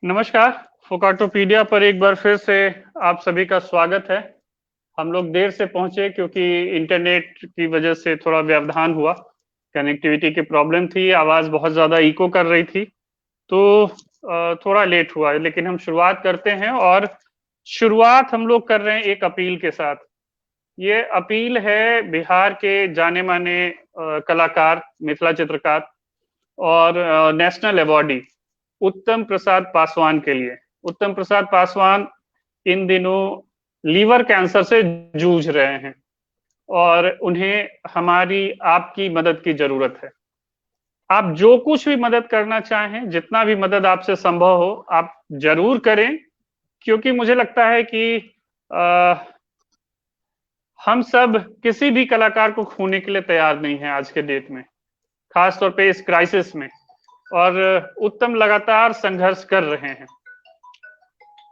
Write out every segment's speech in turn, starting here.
नमस्कार। फोकाटोपीडिया पर एक बार फिर से आप सभी का स्वागत है। हम लोग देर से पहुंचे क्योंकि इंटरनेट की वजह से थोड़ा व्यवधान हुआ। कनेक्टिविटी की प्रॉब्लम थी, आवाज़ बहुत ज़्यादा इको कर रही थी, तो थोड़ा लेट हुआ, लेकिन हम शुरुआत करते हैं। और शुरुआत हम लोग कर रहे हैं एक अपील के साथ। ये अपील है बिहार के जाने माने कलाकार, मिथिला चित्रकार और नेशनल अवार्डी उत्तम प्रसाद पासवान के लिए। उत्तम प्रसाद पासवान इन दिनों लीवर कैंसर से जूझ रहे हैं और उन्हें हमारी आपकी मदद की जरूरत है। आप जो कुछ भी मदद करना चाहें, जितना भी मदद आपसे संभव हो, आप जरूर करें। क्योंकि मुझे लगता है कि आ, हम सब किसी भी कलाकार को खोने के लिए तैयार नहीं है आज के डेट में, खास तौर पे इस क्राइसिस में। और उत्तम लगातार संघर्ष कर रहे हैं।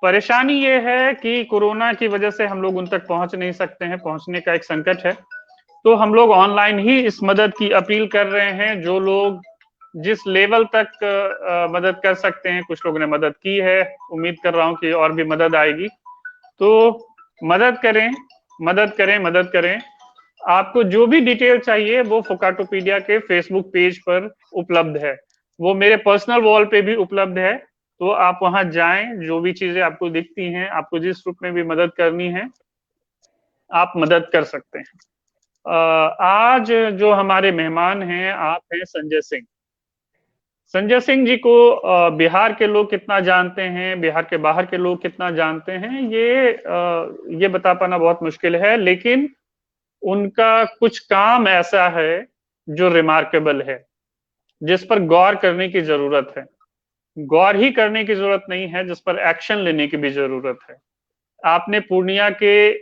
परेशानी ये है कि कोरोना की वजह से हम लोग उन तक पहुंच नहीं सकते हैं, पहुंचने का एक संकट है। तो हम लोग ऑनलाइन ही इस मदद की अपील कर रहे हैं। जो लोग जिस लेवल तक मदद कर सकते हैं, कुछ लोगों ने मदद की है, उम्मीद कर रहा हूं कि और भी मदद आएगी। तो मदद करें, मदद करें, मदद करें। आपको जो भी डिटेल चाहिए वो फोकाटोपीडिया के फेसबुक पेज पर उपलब्ध है। वो मेरे पर्सनल वॉल पे भी उपलब्ध है। तो आप वहां जाएं, जो भी चीजें आपको दिखती हैं, आपको जिस रूप में भी मदद करनी है, आप मदद कर सकते हैं। आज जो हमारे मेहमान हैं, आप हैं संजय सिंह। संजय सिंह जी को बिहार के लोग कितना जानते हैं, बिहार के बाहर के लोग कितना जानते हैं, ये बता पाना बहुत मुश्किल है। लेकिन उनका कुछ काम ऐसा है जो रिमार्केबल है, जिस पर गौर करने की जरूरत है। गौर ही करने की जरूरत नहीं है, जिस पर एक्शन लेने की भी जरूरत है। आपने पूर्णिया के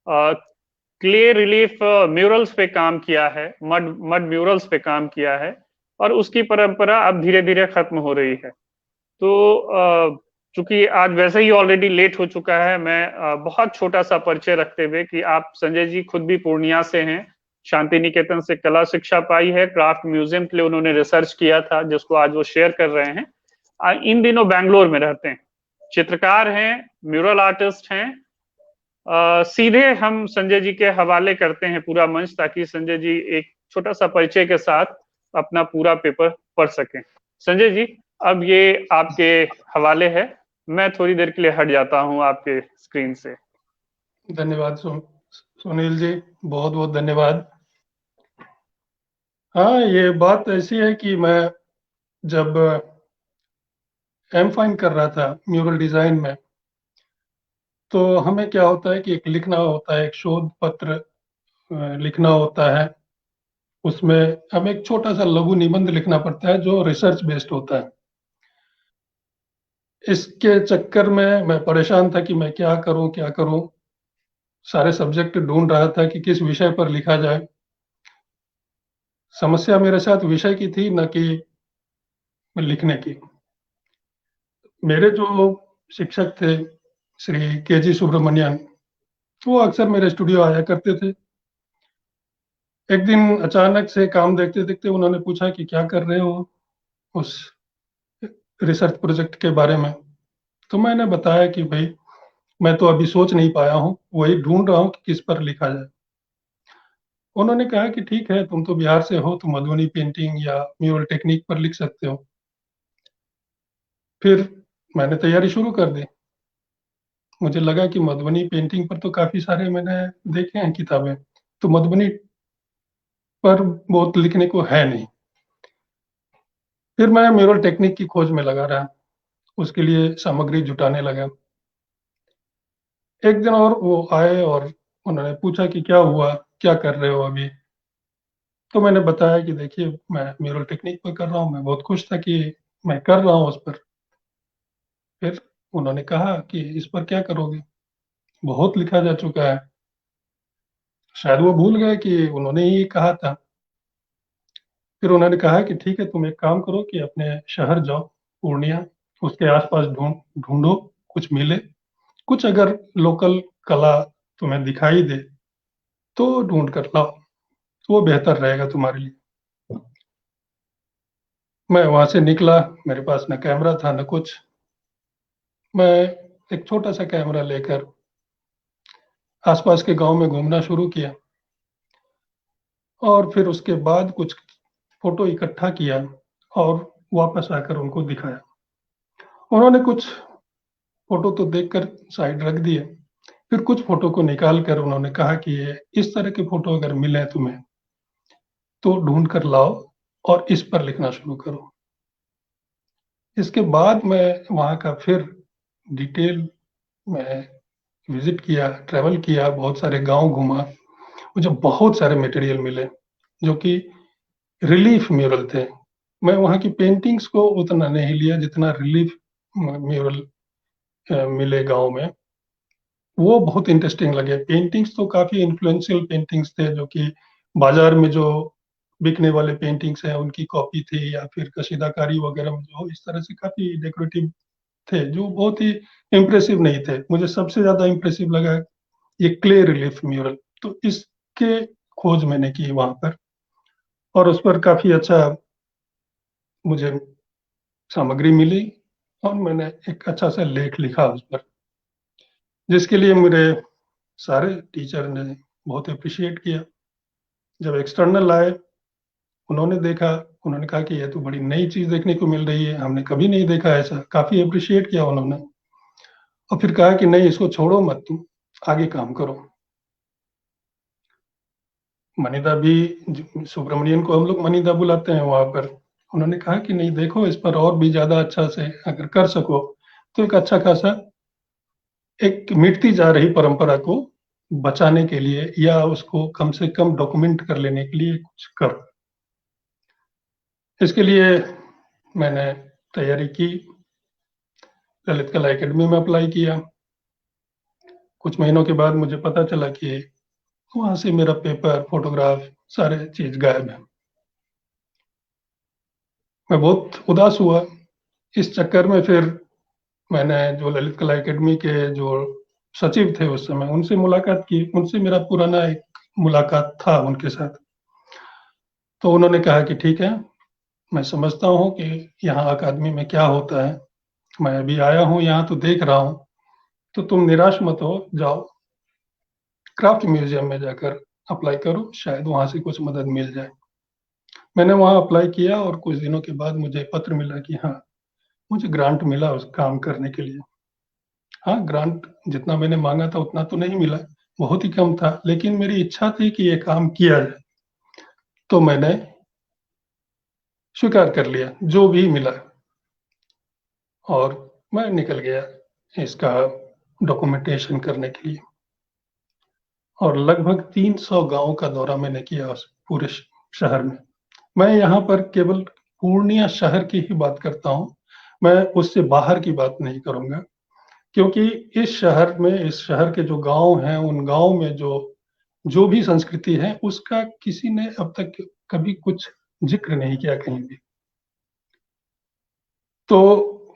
क्ले रिलीफ म्यूरल्स पे काम किया है, मड मड म्यूरल्स पे काम किया है, और उसकी परंपरा अब धीरे धीरे खत्म हो रही है। तो चूंकि आज वैसे ही ऑलरेडी लेट हो चुका है, मैं बहुत छोटा सा परिचय रखते हुए कि आप संजय जी खुद भी पूर्णिया से हैं, शांति निकेतन से कला शिक्षा पाई है, क्राफ्ट म्यूजियम के लिए उन्होंने रिसर्च किया था, जिसको आज वो शेयर कर रहे हैं। इन दिनों बैंगलोर में रहते हैं, चित्रकार हैं, म्यूरल आर्टिस्ट हैं। सीधे हम संजय जी के हवाले करते हैं पूरा मंच, ताकि संजय जी एक छोटा सा परिचय के साथ अपना पूरा पेपर पढ़ सकें। संजय जी, अब ये आपके हवाले है। मैं थोड़ी देर के लिए हट जाता हूं आपके स्क्रीन से। धन्यवाद सुनील जी, बहुत बहुत धन्यवाद। हाँ, ये बात ऐसी है कि मैं जब एम फाइन कर रहा था म्यूरल डिजाइन में, तो हमें क्या होता है कि एक लिखना होता है, एक शोध पत्र लिखना होता है। उसमें हमें एक छोटा सा लघु निबंध लिखना पड़ता है जो रिसर्च बेस्ड होता है। इसके चक्कर में मैं परेशान था कि मैं क्या करूं क्या करूं। सारे सब्जेक्ट ढूंढ रहा था कि किस विषय पर लिखा जाए। समस्या मेरे साथ विषय की थी, न कि लिखने की। मेरे जो शिक्षक थे, श्री के जी सुब्रमण्यन, वो अक्सर मेरे स्टूडियो आया करते थे। एक दिन अचानक से काम देखते देखते उन्होंने पूछा कि क्या कर रहे हो उस रिसर्च प्रोजेक्ट के बारे में। तो मैंने बताया कि भाई, मैं तो अभी सोच नहीं पाया हूँ, वही ढूंढ रहा हूँ कि किस पर लिखा जाए। उन्होंने कहा कि ठीक है, तुम तो बिहार से हो, तुम मधुबनी पेंटिंग या म्यूरल टेक्निक पर लिख सकते हो। फिर मैंने तैयारी शुरू कर दी। मुझे लगा कि मधुबनी पेंटिंग पर तो काफी सारे मैंने देखे हैं किताबें, तो मधुबनी पर बहुत लिखने को है नहीं। फिर मैं म्यूरल टेक्निक की खोज में लगा रहा, उसके लिए सामग्री जुटाने लगा। एक दिन और वो आए और उन्होंने पूछा कि क्या हुआ, क्या कर रहे हो अभी। तो मैंने बताया कि देखिए, मैं म्यूरल टेक्निक पर कर रहा हूँ। मैं बहुत खुश था कि मैं कर रहा हूँ उस पर। फिर उन्होंने कहा कि इस पर क्या करोगे, बहुत लिखा जा चुका है। शायद वो भूल गए कि उन्होंने ही कहा था। फिर उन्होंने कहा कि ठीक है, तुम एक काम करो कि अपने शहर जाओ, पूर्णिया, उसके आसपास ढूंढो, कुछ मिले, कुछ अगर लोकल कला तुम्हें दिखाई दे तो ढूंढ कर लाओ, तो वो बेहतर रहेगा तुम्हारे लिए। मैं वहां से निकला, मेरे पास न कैमरा था न कुछ। मैं एक छोटा सा कैमरा लेकर आसपास के गांव में घूमना शुरू किया और फिर उसके बाद कुछ फोटो इकट्ठा किया और वापस आकर उनको दिखाया। उन्होंने कुछ फोटो तो देखकर साइड रख दिए, फिर कुछ फोटो को निकाल कर उन्होंने कहा कि ये इस तरह के फोटो अगर मिले तुम्हें तो ढूंढ कर लाओ और इस पर लिखना शुरू करो। इसके बाद मैं वहाँ का फिर डिटेल में विजिट किया, ट्रैवल किया, बहुत सारे गांव घूमा। मुझे बहुत सारे मटेरियल मिले जो कि रिलीफ म्यूरल थे। मैं वहाँ की पेंटिंग्स को उतना नहीं लिया जितना रिलीफ म्यूरल मिले गांव में, वो बहुत इंटरेस्टिंग लगे। पेंटिंग्स तो काफी इन्फ्लुएंशियल पेंटिंग्स थे जो कि बाजार में जो बिकने वाले पेंटिंग्स हैं उनकी कॉपी थी, या फिर कशीदाकारी वगैरह में जो इस तरह से काफी डेकोरेटिव थे जो बहुत ही इम्प्रेसिव नहीं थे। मुझे सबसे ज्यादा इम्प्रेसिव लगा ये क्ले रिलीफ म्यूरल, तो इसके खोज मैंने की वहां पर और उस पर काफी अच्छा मुझे सामग्री मिली और मैंने एक अच्छा सा लेख लिखा उस पर, जिसके लिए मेरे सारे टीचर ने बहुत अप्रिशिएट किया। जब एक्सटर्नल आए उन्होंने देखा, उन्होंने कहा कि ये तो बड़ी नई चीज देखने को मिल रही है, हमने कभी नहीं देखा ऐसा। काफी अप्रिशिएट किया उन्होंने और फिर कहा कि नहीं, इसको छोड़ो मत, तुम आगे काम करो। मनीदा भी, सुब्रमण्यन को हम लोग मनीदा बुलाते हैं वहां पर, उन्होंने कहा कि नहीं देखो, इस पर और भी ज्यादा अच्छा से अगर कर सको तो एक अच्छा खासा एक मिटती जा रही परंपरा को बचाने के लिए या उसको कम से कम डॉक्यूमेंट कर लेने के लिए कुछ कर। इसके लिए मैंने तैयारी की, ललित कला एकेडमी में अप्लाई किया। कुछ महीनों के बाद मुझे पता चला कि वहां से मेरा पेपर, फोटोग्राफ, सारे चीज गायब है। मैं बहुत उदास हुआ। इस चक्कर में फिर मैंने जो ललित कला एकेडमी के जो सचिव थे उस समय, उनसे मुलाकात की। उनसे मेरा पुराना एक मुलाकात था उनके साथ। तो उन्होंने कहा कि ठीक है, मैं समझता हूँ कि यहाँ अकादमी में क्या होता है, मैं अभी आया हूँ यहाँ तो देख रहा हूँ, तो तुम निराश मत हो, जाओ क्राफ्ट म्यूजियम में जाकर अप्लाई करो, शायद वहां से कुछ मदद मिल जाए। मैंने वहां अप्लाई किया और कुछ दिनों के बाद मुझे पत्र मिला कि हाँ, मुझे ग्रांट मिला उस काम करने के लिए। हाँ, ग्रांट जितना मैंने मांगा था उतना तो नहीं मिला, बहुत ही कम था, लेकिन मेरी इच्छा थी कि ये काम किया जाए, तो मैंने स्वीकार कर लिया जो भी मिला और मैं निकल गया इसका डॉक्यूमेंटेशन करने के लिए। और लगभग 300 गांव का दौरा मैंने किया उस पूरे शहर में। मैं यहाँ पर केवल पूर्णिया शहर की ही बात करता हूँ, मैं उससे बाहर की बात नहीं करूंगा, क्योंकि इस शहर में, इस शहर के जो गांव हैं, उन गांव में जो जो भी संस्कृति है उसका किसी ने अब तक कभी कुछ जिक्र नहीं किया कहीं भी। तो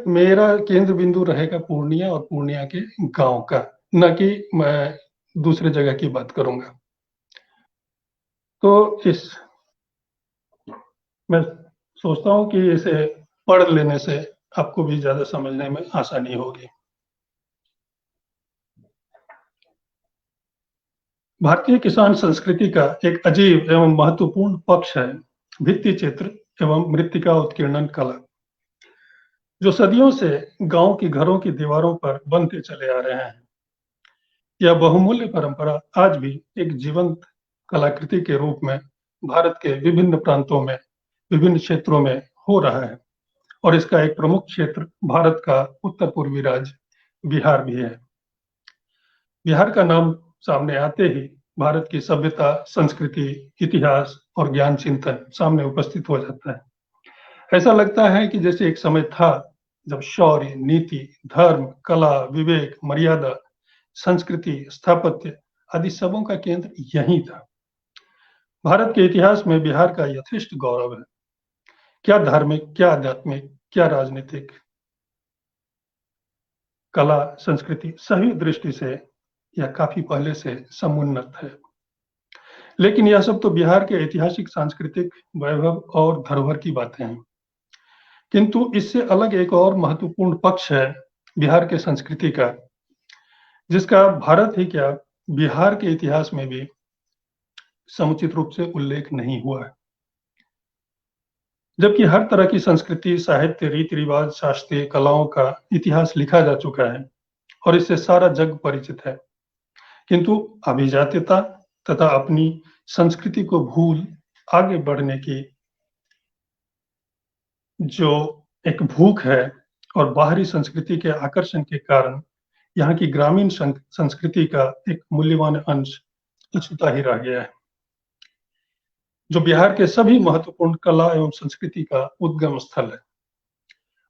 मेरा केंद्र बिंदु रहेगा पूर्णिया और पूर्णिया के गांव का, न कि मैं दूसरे जगह की बात करूंगा। तो इस मैं सोचता हूँ कि इसे पढ़ लेने से आपको भी ज्यादा समझने में आसानी होगी। भारतीय किसान संस्कृति का एक अजीब एवं महत्वपूर्ण पक्ष है भित्ति चित्र एवं मृत्तिका उत्कीर्णन कला, जो सदियों से गांव की घरों की दीवारों पर बनते चले आ रहे हैं। यह बहुमूल्य परंपरा आज भी एक जीवंत कलाकृति के रूप में भारत के विभिन्न प्रांतों में, विभिन्न क्षेत्रों में हो रहा है। और इसका एक प्रमुख क्षेत्र भारत का उत्तर पूर्वी राज्य बिहार भी है। बिहार का नाम सामने आते ही भारत की सभ्यता, संस्कृति, इतिहास और ज्ञान चिंतन सामने उपस्थित हो जाता है। ऐसा लगता है कि जैसे एक समय था जब शौर्य, नीति, धर्म, कला, विवेक, मर्यादा, संस्कृति, स्थापत्य आदि सबों का केंद्र यही था। भारत के इतिहास में बिहार का यथेष्ट गौरव है। क्या धार्मिक, क्या आध्यात्मिक, क्या राजनीतिक, कला, संस्कृति सभी दृष्टि से यह काफी पहले से समुन्नत है। लेकिन यह सब तो बिहार के ऐतिहासिक, सांस्कृतिक वैभव और धरोहर की बातें हैं, किंतु इससे अलग एक और महत्वपूर्ण पक्ष है बिहार के संस्कृति का, जिसका भारत ही क्या बिहार के इतिहास में भी समुचित रूप से उल्लेख नहीं हुआ है। जबकि हर तरह की संस्कृति, साहित्य, रीति रिवाज, शास्त्रीय कलाओं का इतिहास लिखा जा चुका है और इससे सारा जग परिचित है, किंतु अभिजात्यता तथा अपनी संस्कृति को भूल आगे बढ़ने की जो एक भूख है और बाहरी संस्कृति के आकर्षण के कारण यहाँ की ग्रामीण संस्कृति का एक मूल्यवान अंश अछूता ही रह गया है, जो बिहार के सभी महत्वपूर्ण कला एवं संस्कृति का उद्गम स्थल है।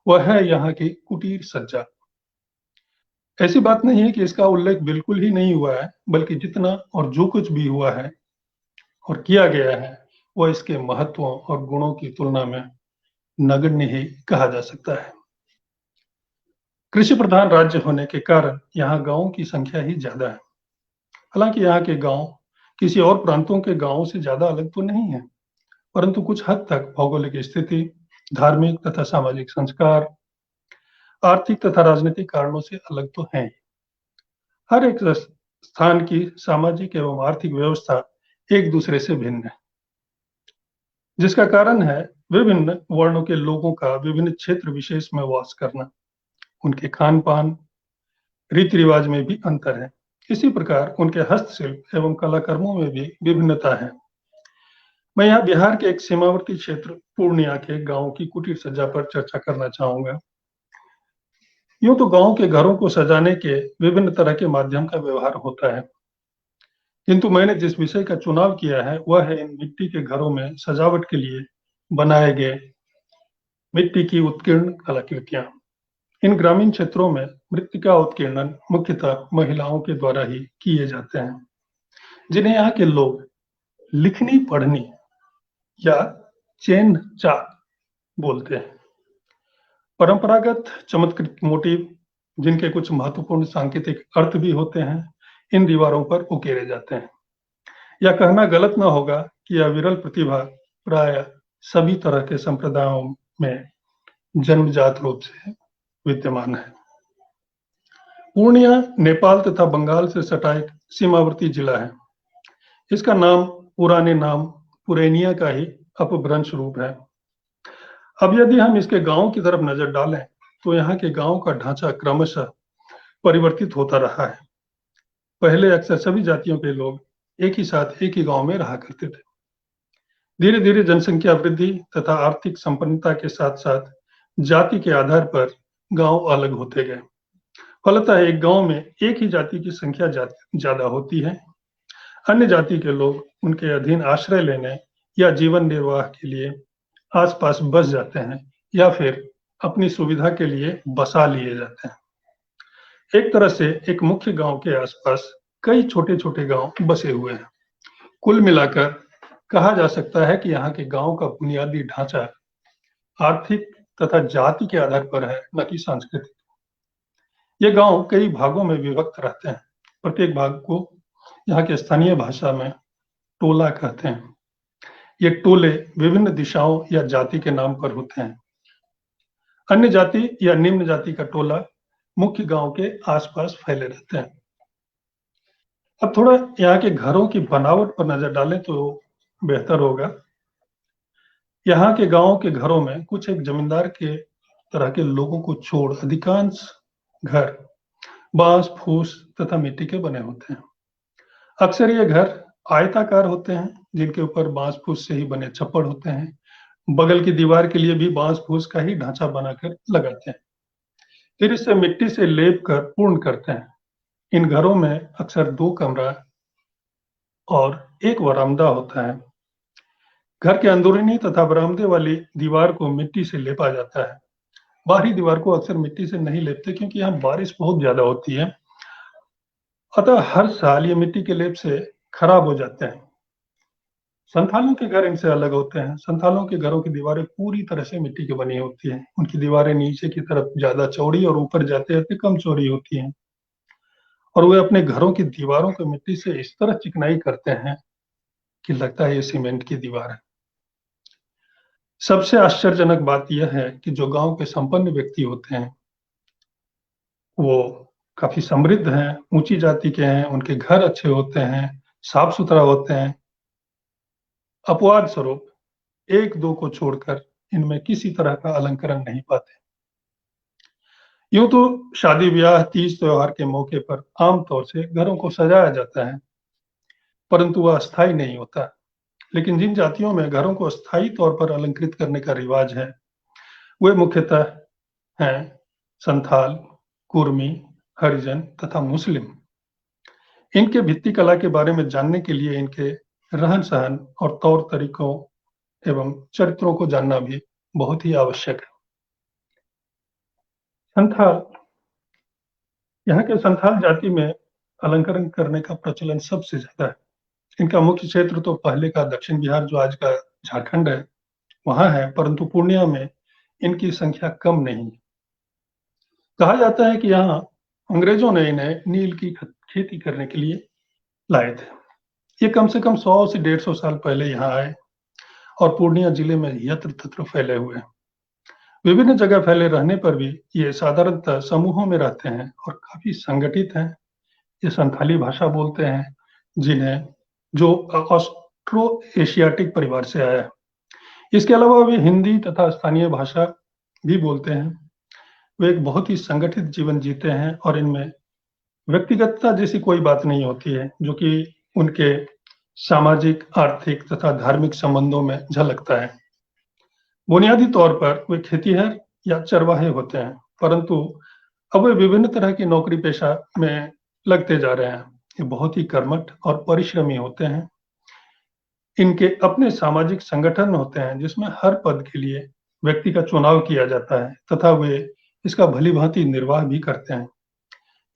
वह है यहाँ की कुटीर सज्जा। ऐसी बात नहीं है कि इसका उल्लेख बिल्कुल ही नहीं हुआ है, बल्कि जितना और जो कुछ भी हुआ है और किया गया है वह इसके महत्वों और गुणों की तुलना में नगण्य ही कहा जा सकता है। कृषि प्रधान राज्य होने के कारण यहाँ गांवों की संख्या ही ज्यादा है। हालांकि यहाँ के गांव किसी और प्रांतों के गांवों से ज्यादा अलग तो नहीं है, परंतु कुछ हद तक भौगोलिक स्थिति, धार्मिक तथा सामाजिक संस्कार, आर्थिक तथा राजनीतिक कारणों से अलग तो हैं। हर एक स्थान की सामाजिक एवं आर्थिक व्यवस्था एक दूसरे से भिन्न है, जिसका कारण है विभिन्न वर्णों के लोगों का विभिन्न क्षेत्र विशेष में वास करना। उनके खान पान, रीति रिवाज में भी अंतर है। इसी प्रकार उनके हस्तशिल्प एवं कलाकर्मों में भी विभिन्नता है। मैं यहाँ बिहार के एक सीमावर्ती क्षेत्र पूर्णिया के गांव की कुटीर सज्जा पर चर्चा करना चाहूंगा। यूं तो गांव के घरों को सजाने के विभिन्न तरह के माध्यम का व्यवहार होता है, किंतु मैंने जिस विषय का चुनाव किया है वह है इन मिट्टी के घरों में सजावट के लिए बनाए गए मिट्टी की उत्कीर्ण कलाकृतियां। इन ग्रामीण क्षेत्रों में मृत्तिका उत्कीर्णन मुख्यतः महिलाओं के द्वारा ही किए जाते हैं, जिन्हें यहाँ के लोग लिखनी पढ़नी या चेन चाक बोलते हैं। परंपरागत चमत्कृत मोटिव, जिनके कुछ महत्वपूर्ण सांकेतिक अर्थ भी होते हैं, इन दीवारों पर उकेरे जाते हैं। यह कहना गलत न होगा कि यह विरल प्रतिभा प्राय सभी तरह के संप्रदायों में जन्मजात रूप से विद्यमान है। पूर्णिया नेपाल तथा बंगाल से सटा एक सीमावर्ती जिला है। इसका नाम पुराने नाम पुरैनिया का ही अपभ्रंश रूप है। अब यदि हम इसके गांव की तरफ नजर डालें तो यहाँ के गांव का ढांचा क्रमशः परिवर्तित होता रहा है। पहले अक्सर सभी जातियों के लोग एक ही साथ एक ही गांव में रहा करते थे। धीरे धीरे जनसंख्या वृद्धि तथा आर्थिक संपन्नता के साथ साथ जाति के आधार पर गांव अलग होते गए। फलतः एक गांव में एक ही जाति की संख्या ज्यादा होती है। अन्य जाति के लोग उनके अधीन आश्रय लेने या जीवन निर्वाह के लिए आसपास बस जाते हैं या फिर अपनी सुविधा के लिए बसा लिए जाते हैं। एक तरह से एक मुख्य गांव के आसपास कई छोटे छोटे गांव बसे हुए हैं। कुल मिलाकर कहा जा सकता है कि यहाँ के गांव का बुनियादी ढांचा आर्थिक तथा जाति के आधार पर है, न कि सांस्कृतिक। ये गांव कई भागों में विभक्त रहते हैं। प्रत्येक भाग को यहाँ के स्थानीय भाषा में टोला कहते हैं। ये टोले विभिन्न दिशाओं या जाति के नाम पर होते हैं। अन्य जाति या निम्न जाति का टोला मुख्य गांव के आसपास फैले रहते हैं। अब थोड़ा यहाँ के घरों की बनावट पर नजर डालें तो बेहतर होगा। यहाँ के गांव के घरों में कुछ एक जमींदार के तरह के लोगों को छोड़ अधिकांश घर बांस, फूस तथा मिट्टी के बने होते हैं। अक्सर ये घर आयताकार होते हैं, जिनके ऊपर बांस फूस से ही बने छप्पड़ होते हैं। बगल की दीवार के लिए भी बांस फूस का ही ढांचा बनाकर लगाते हैं, फिर इसे मिट्टी से लेप कर पूर्ण करते हैं। इन घरों में अक्सर 2 कमरा और एक वरामदा होता है। घर के अंदरूनी तथा बरामदे वाली दीवार को मिट्टी से लेपा जाता है। बाहरी दीवार को अक्सर मिट्टी से नहीं लेपते, क्योंकि यहाँ बारिश बहुत ज्यादा होती है, अतः हर साल ये मिट्टी के लेप से खराब हो जाते हैं। संथालों के घर इनसे अलग होते हैं। संथालों के घरों की दीवारें पूरी तरह से मिट्टी की बनी होती हैं। उनकी दीवारें नीचे की तरफ ज्यादा चौड़ी और ऊपर जाते जाते कम चौड़ी होती हैं, और वे अपने घरों की दीवारों को मिट्टी से इस तरह चिकनाई करते हैं कि लगता है ये सीमेंट की दीवार है। सबसे आश्चर्यजनक बात यह है कि जो गांव के संपन्न व्यक्ति होते हैं वो काफी समृद्ध हैं, ऊंची जाति के हैं, उनके घर अच्छे होते हैं, साफ सुथरा होते हैं। अपवाद स्वरूप एक दो को छोड़कर इनमें किसी तरह का अलंकरण नहीं पाते। यूं तो शादी ब्याह तीज त्योहार के मौके पर आमतौर से घरों को सजाया जाता है, परंतु वह अस्थायी नहीं होता। लेकिन जिन जातियों में घरों को अस्थायी तौर पर अलंकृत करने का रिवाज है, वे मुख्यतः हैं संथाल, कुर्मी, हरिजन तथा मुस्लिम। इनके भित्ति कला के बारे में जानने के लिए इनके रहन सहन और तौर तरीकों एवं चरित्रों को जानना भी बहुत ही आवश्यक है। संथाल, यहाँ के संथाल जाति में अलंकरण करने का प्रचलन सबसे ज्यादा है। इनका मुख्य क्षेत्र तो पहले का दक्षिण बिहार, जो आज का झारखंड है, वहां है, परंतु पूर्णिया में इनकी संख्या कम नहीं है। कहा जाता है कि यहाँ अंग्रेजों ने इन्हें नील की खेती करने के लिए लाए थे। ये कम से कम 100 से 150 साल पहले यहाँ आए और पूर्णिया जिले में यत्र तत्र फैले हुए हैं। विभिन्न जगह फैले रहने पर भी ये साधारणतः समूहों में रहते हैं और काफी संगठित हैं। ये संथाली भाषा बोलते हैं, जिन्हें जो ऑस्ट्रो एशियाटिक परिवार से आया है। इसके अलावा वे हिंदी तथा स्थानीय भाषा भी बोलते हैं। वे एक बहुत ही संगठित जीवन जीते हैं और इनमें व्यक्तिगतता जैसी कोई बात नहीं होती है, जो कि उनके सामाजिक, आर्थिक तथा धार्मिक संबंधों में झलकता है। बुनियादी तौर पर वे खेतीहर या चरवाहे होते हैं, परंतु अब वे विभिन्न तरह की नौकरी पेशा में लगते जा रहे हैं। ये बहुत ही कर्मठ और परिश्रमी होते हैं। इनके अपने सामाजिक संगठन होते हैं, जिसमें हर पद के लिए व्यक्ति का चुनाव किया जाता है तथा वे इसका भलीभांति निर्वाह भी करते हैं।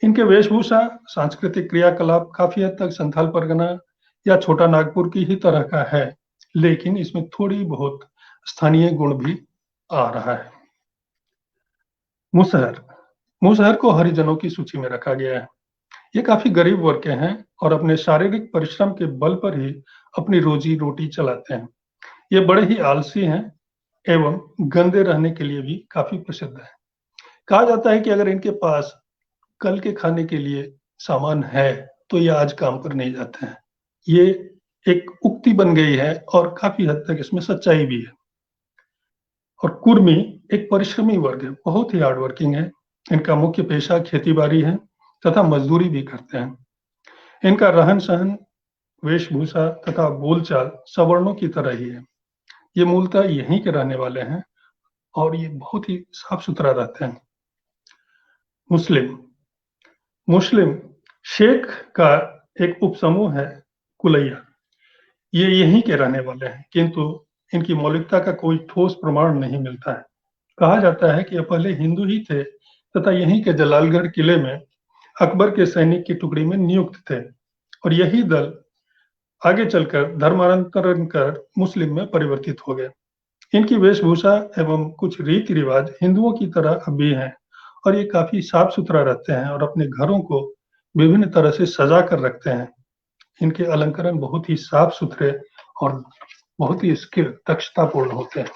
इनके वेशभूषा, सांस्कृतिक क्रियाकलाप काफी हद तक संथाल परगना या छोटा नागपुर की ही तरह का है, लेकिन इसमें थोड़ी बहुत स्थानीय गुण भी आ रहा है। मुसहर, मुसहर को हरिजनों की सूची में रखा गया है। ये काफी गरीब वर्ग के हैं और अपने शारीरिक परिश्रम के बल पर ही अपनी रोजी रोटी चलाते हैं। ये बड़े ही आलसी हैं एवं गंदे रहने के लिए भी काफी प्रसिद्ध है। कहा जाता है कि अगर इनके पास कल के खाने के लिए सामान है तो ये आज काम पर नहीं जाते हैं। ये एक उक्ति बन गई है और काफी हद तक इसमें सच्चाई भी है। और कुर्मी एक परिश्रमी वर्ग है, बहुत ही हार्ड वर्किंग है। इनका मुख्य पेशा खेती-बाड़ी है तथा मजदूरी भी करते हैं। इनका रहन सहन, वेशभूषा तथा बोलचाल सवर्णों की तरह ही है। ये मूलतः यहीं के रहने वाले हैं और ये बहुत ही साफ सुथरा रहते हैं। मुस्लिम, मुस्लिम शेख का एक उपसमूह है कुलैया। ये यहीं के रहने वाले हैं, किंतु इनकी मौलिकता का कोई ठोस प्रमाण नहीं मिलता है। कहा जाता है कि ये पहले हिंदू ही थे तथा यहीं के जलालगढ़ किले में अकबर के सैनिक की टुकड़ी में नियुक्त थे और यही दल आगे चलकर धर्मांतरण कर मुस्लिम में परिवर्तित हो गए। इनकी वेशभूषा एवं कुछ रीति रिवाज हिंदुओं की तरह अब भी हैं और ये काफी साफ सुथरा रहते हैं और अपने घरों को विभिन्न तरह से सजा कर रखते हैं। इनके अलंकरण बहुत ही साफ सुथरे और बहुत ही स्किल, दक्षतापूर्ण होते हैं।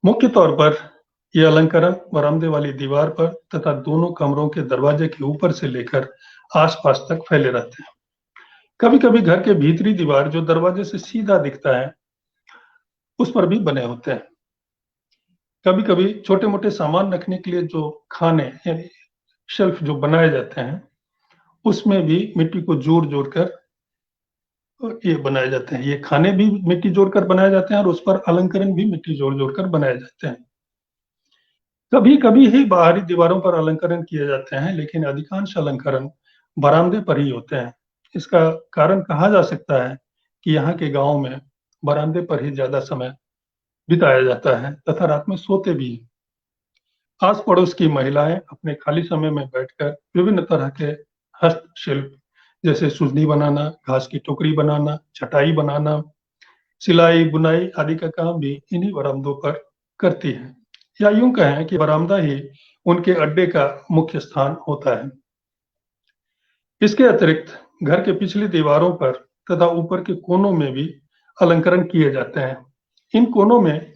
मुख्य तौर पर यह अलंकरण बरामदे वाली दीवार पर तथा दोनों कमरों के दरवाजे के ऊपर से लेकर आसपास तक फैले रहते हैं। कभी कभी घर के भीतरी दीवार, जो दरवाजे से सीधा दिखता है, उस पर भी बने होते हैं। कभी कभी छोटे मोटे सामान रखने के लिए जो खाने यानी शेल्फ जो बनाए जाते हैं, उसमें भी मिट्टी को जोड़ जोड़ कर ये बनाए जाते हैं। ये खाने भी मिट्टी जोड़कर बनाए जाते हैं और उस पर अलंकरण भी मिट्टी जोड़ जोड़ कर बनाए जाते हैं। कभी कभी ही बाहरी दीवारों पर अलंकरण किए जाते हैं, लेकिन अधिकांश अलंकरण बरामदे पर ही होते हैं। इसका कारण कहा जा सकता है कि यहाँ के गांव में बरामदे पर ही ज्यादा समय बिताया जाता है तथा रात में सोते भी हैं। आस पड़ोस की महिलाएं अपने खाली समय में बैठकर विभिन्न तरह के हस्तशिल्प जैसे सुजनी बनाना, घास की टोकरी बनाना, चटाई बनाना, सिलाई बुनाई आदि का काम भी इन्हीं बरामदों पर करती हैं। या यूं कहें कि बरामदा ही उनके अड्डे का मुख्य स्थान होता है। इसके अतिरिक्त घर के पिछली दीवारों पर तथा ऊपर के कोनों में भी अलंकरण किए जाते हैं। इन कोनों में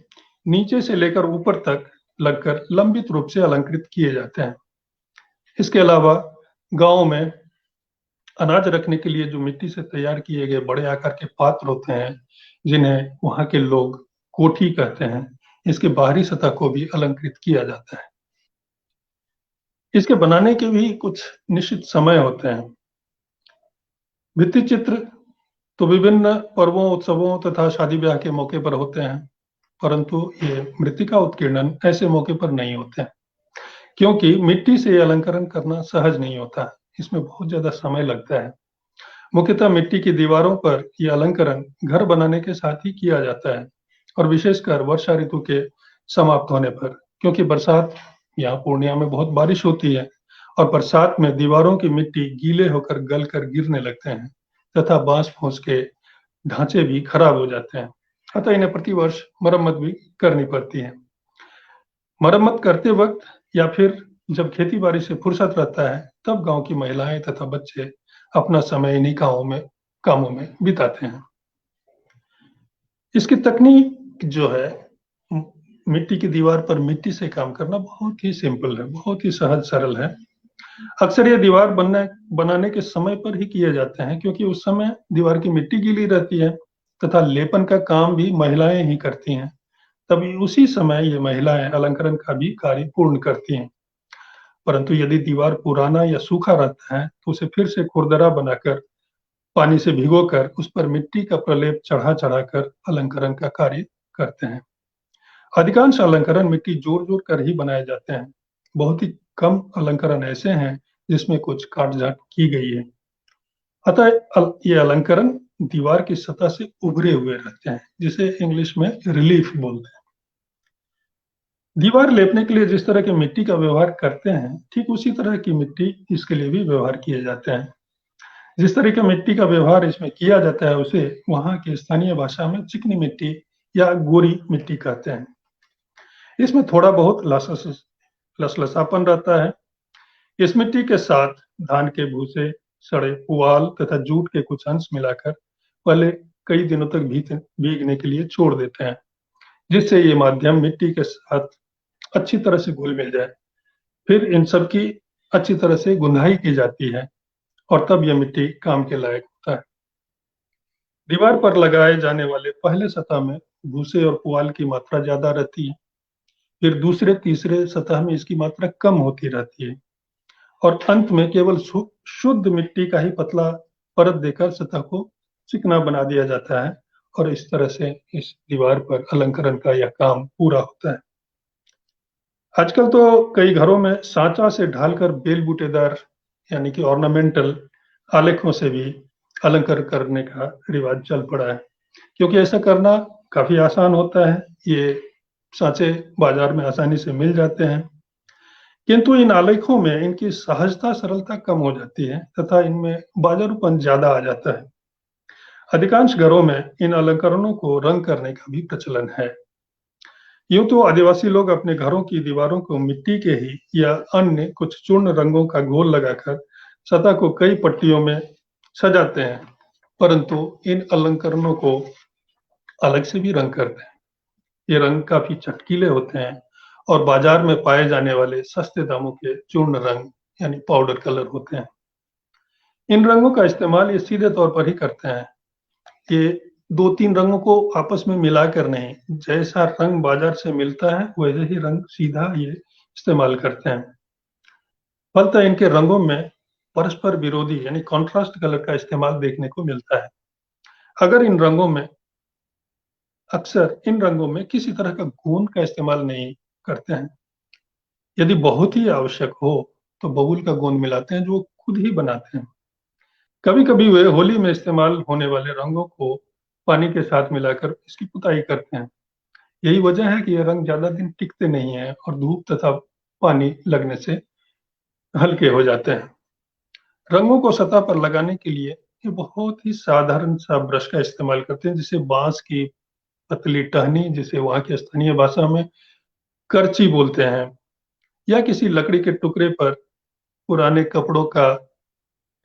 नीचे से लेकर ऊपर तक लगकर लंबित रूप से अलंकृत किए जाते हैं। इसके अलावा गांव में अनाज रखने के लिए जो मिट्टी से तैयार किए गए बड़े आकार के पात्र होते हैं, जिन्हें वहां के लोग कोठी कहते हैं, इसके बाहरी सतह को भी अलंकृत किया जाता है। इसके बनाने के भी कुछ निश्चित समय होते हैं। भित्ति चित्र तो विभिन्न पर्वों, उत्सवों तथा शादी ब्याह के मौके पर होते हैं, परंतु ये मृत्तिका उत्कीर्णन ऐसे मौके पर नहीं होते हैं, क्योंकि मिट्टी से अलंकरण करना सहज नहीं होता, इसमें बहुत ज्यादा समय लगता है। मुख्यतः मिट्टी की दीवारों पर यह अलंकरण घर बनाने के साथ ही किया जाता है, और विशेषकर वर्षा ऋतु के समाप्त होने पर, क्योंकि बरसात यहाँ पूर्णिया में बहुत बारिश होती है और बरसात में दीवारों की मिट्टी गीले होकर गल कर गिरने लगते हैं तथा बांस फूस के ढांचे भी खराब हो जाते हैं, अतः इन्हें प्रतिवर्ष मरम्मत भी करनी पड़ती है। मरम्मत करते वक्त या फिर जब खेती बाड़ी से फुर्सत रहता है, तब गांव की महिलाएं तथा बच्चे अपना समय इन्हीं कामों में बिताते हैं। इसकी तकनीक जो है, मिट्टी की दीवार पर मिट्टी से काम करना बहुत ही सिंपल है, बहुत ही सहज सरल है। अक्सर ये दीवार बनाने के समय पर ही किए जाते हैं, क्योंकि उस समय दीवार की मिट्टी गीली रहती है तथा लेपन का काम भी महिलाएं ही करती हैं। तभी उसी समय ये महिलाएं अलंकरण का भी कार्य पूर्ण करती हैं। परंतु यदि दीवार पुराना या सूखा रहता है, तो उसे फिर से खुरदरा बनाकर पानी से भिगोकर उस पर मिट्टी का प्रलेप चढ़ा कर अलंकरण का कार्य करते हैं। अधिकांश अलंकरण मिट्टी जोड़ कर ही बनाए जाते हैं। बहुत ही कम अलंकरण ऐसे हैं जिसमें कुछ काट-छाँट की गई है। अतः ये अलंकरण दीवार की सतह से उभरे हुए रहते हैं, जिसे इंग्लिश में रिलीफ बोलते हैं। दीवार लेपने के लिए जिस तरह की मिट्टी का व्यवहार करते हैं, ठीक उसी तरह की मिट्टी इसके लिए भी व्यवहार किए जाते हैं। जिस तरह की मिट्टी का व्यवहार इसमें किया जाता है, उसे वहाँ की स्थानीय भाषा में चिकनी मिट्टी या गोरी मिट्टी कहते हैं। इसमें थोड़ा बहुत लसलसापन रहता है। इस मिट्टी के साथ धान के भूसे, सड़े पुआल तथा जूट के कुछ अंश मिलाकर पहले कई दिनों तक भीगने के लिए छोड़ देते हैं, जिससे ये माध्यम मिट्टी के साथ अच्छी तरह से घुल मिल जाए। फिर इन सब की अच्छी तरह से गुंदाई की जाती है और तब यह मिट्टी काम के लायक होता है। दीवार पर लगाए जाने वाले पहले सतह में भूसे और पुआल की मात्रा ज्यादा रहती है, फिर दूसरे तीसरे सतह में इसकी मात्रा कम होती रहती है, और अंत में केवल शुद्ध मिट्टी का ही पतला परत देकर सतह को चिकना बना दिया जाता है, और इस तरह से इस दीवार पर अलंकरण का यह काम पूरा होता है। आजकल तो कई घरों में सांचा से ढालकर बेल बूटेदार यानी कि ऑर्नामेंटल आलेखों से भी अलंकार करने का रिवाज चल पड़ा है, क्योंकि ऐसा करना काफी आसान होता है। ये सांचे बाजार में आसानी से मिल जाते हैं, किंतु इन आलेखों में इनकी सहजता सरलता कम हो जाती है तथा इनमें बाजारूपन ज्यादा आ जाता है। अधिकांश घरों में इन अलंकरणों को रंग करने का भी प्रचलन है। यूं तो आदिवासी लोग अपने घरों की दीवारों को मिट्टी के ही या अन्य कुछ चूर्ण रंगों का घोल लगाकर सतह को कई पट्टियों में सजाते हैं, परंतु इन अलंकरणों को अलग से भी रंग करते हैं। ये रंग काफी चटकीले होते हैं और बाजार में पाए जाने वाले सस्ते दामों के चूर्ण रंग यानी पाउडर कलर होते हैं। इन रंगों का इस्तेमाल ये सीधे तौर पर ही करते हैं। ये 2-3 रंगों को आपस में मिलाकर नहीं, जैसा रंग बाजार से मिलता है वैसे ही रंग सीधा ये इस्तेमाल करते हैं। फलतः इनके रंगों में परस्पर विरोधी यानी कॉन्ट्रास्ट कलर का इस्तेमाल देखने को मिलता है। अक्सर इन रंगों में किसी तरह का गोंद का इस्तेमाल नहीं करते हैं। यदि बहुत ही आवश्यक हो तो बबूल का गोंद मिलाते हैं, जो खुद ही बनाते हैं। कभी-कभी वे होली में इस्तेमाल होने वाले रंगों को पानी के साथ मिलाकर इसकी पुताई करते हैं। यही वजह है कि ये रंग ज्यादा दिन टिकते नहीं हैं और धूप तथा पानी लगने से हल्के हो जाते हैं। रंगों को सतह पर लगाने के लिए ये बहुत ही साधारण सा ब्रश का इस्तेमाल करते हैं, जिसे बांस की पतली टहनी, जिसे वहाँ की स्थानीय भाषा में करची बोलते हैं, या किसी लकड़ी के टुकड़े पर पुराने कपड़ों का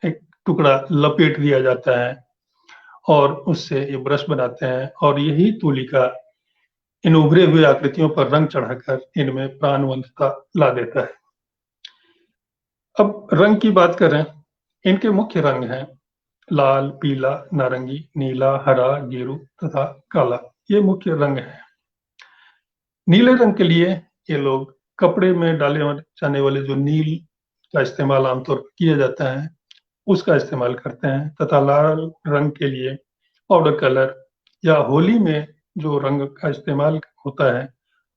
एक टुकड़ा लपेट दिया जाता है और उससे ये ब्रश बनाते हैं, और यही तुलिका इन उभरे हुए आकृतियों पर रंग चढ़ाकर इनमें प्राणवंतता ला देता है। अब रंग की बात करें, इनके मुख्य रंग हैं लाल, पीला, नारंगी, नीला, हरा, गेरू तथा काला। ये मुख्य रंग हैं। नीले रंग के लिए ये लोग कपड़े में डाले जाने वाले जो नील का इस्तेमाल आमतौर पर किया जाता है, उसका इस्तेमाल करते हैं तथा लाल रंग के लिए पाउडर कलर या होली में जो रंग का इस्तेमाल होता है,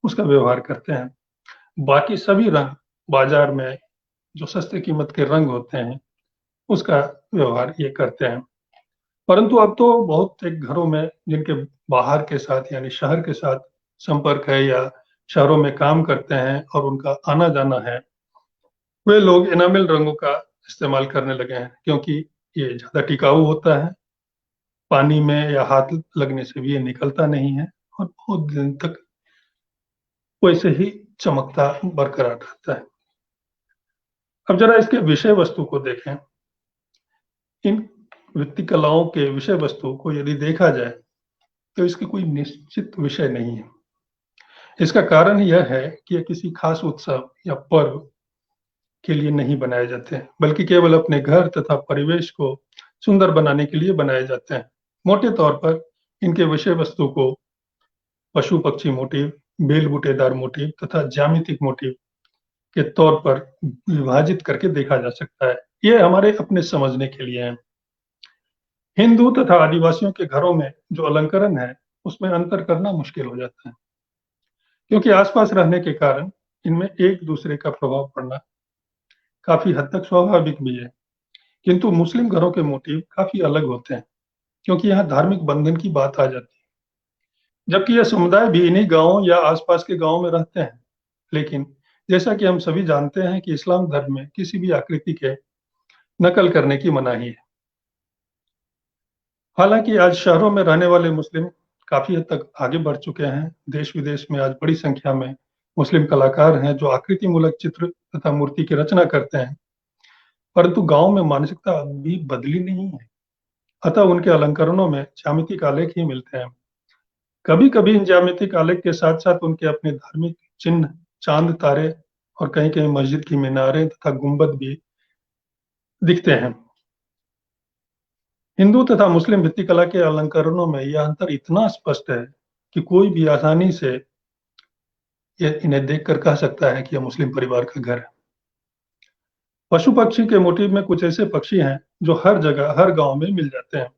उसका व्यवहार करते हैं। बाकी सभी रंग बाजार में जो सस्ते कीमत के रंग होते हैं, उसका व्यवहार ये करते हैं। परंतु अब तो बहुत एक घरों में जिनके बाहर के साथ यानी शहर के साथ संपर्क है या शहरों में काम करते हैं और उनका आना जाना है, वे लोग एनामेल रंगों का इस्तेमाल करने लगे हैं क्योंकि ये ज्यादा टिकाऊ होता है, पानी में या हाथ लगने से भी ये निकलता नहीं है और बहुत दिन तक वैसे ही चमकता बरकरार रहता है। अब जरा इसके विषय वस्तु को देखें। इन वृत्ति कलाओं के विषय वस्तु को यदि देखा जाए तो इसके कोई निश्चित विषय नहीं है। इसका कारण यह है कि ये किसी खास उत्सव या पर्व के लिए नहीं बनाए जाते हैं, बल्कि केवल अपने घर तथा परिवेश को सुंदर बनाने के लिए बनाए जाते हैं। मोटे तौर पर इनके विषय वस्तु को पशु पक्षी मोटिव, बेल बूटेदार मोटिव तथा ज्यामितिक मोटिव के तौर पर विभाजित करके देखा जा सकता है। ये हमारे अपने समझने के लिए है। हिंदू तथा आदिवासियों के घरों में जो अलंकरण है, उसमें अंतर करना मुश्किल हो जाता है क्योंकि आसपास रहने के कारण इनमें एक दूसरे का प्रभाव पड़ना काफी हद तक स्वाभाविक भी है। किंतु मुस्लिम घरों के मोटिव काफी अलग होते हैं क्योंकि यहाँ धार्मिक बंधन की बात आ जाती है, जबकि यह समुदाय भी इन्हीं गांवों या आसपास के गांवों में रहते हैं। लेकिन जैसा कि हम सभी जानते हैं कि इस्लाम धर्म में किसी भी आकृति के नकल करने की मनाही है। हालांकि आज शहरों में रहने वाले मुस्लिम काफी हद तक आगे बढ़ चुके हैं। देश विदेश में आज बड़ी संख्या में मुस्लिम कलाकार हैं जो आकृति मूलक चित्र तथा मूर्ति की रचना करते हैं, परंतु गांव में मानसिकता अभी बदली नहीं है। अतः उनके अलंकरणों में ज्यामितिक आलेख ही मिलते हैं। कभी कभी इन ज्यामितिक आलेख के साथ साथ उनके अपने धार्मिक चिन्ह, चांद तारे और कहीं कहीं मस्जिद की मीनारें तथा गुंबद भी दिखते हैं। हिंदू तथा मुस्लिम भित्तिकला के अलंकरणों में यह अंतर इतना स्पष्ट है कि कोई भी आसानी से इन्हें देखकर कह सकता है कि यह मुस्लिम परिवार का घर है। पशु पक्षी के मोटिव में कुछ ऐसे पक्षी हैं जो हर जगह हर गांव में मिल जाते हैं।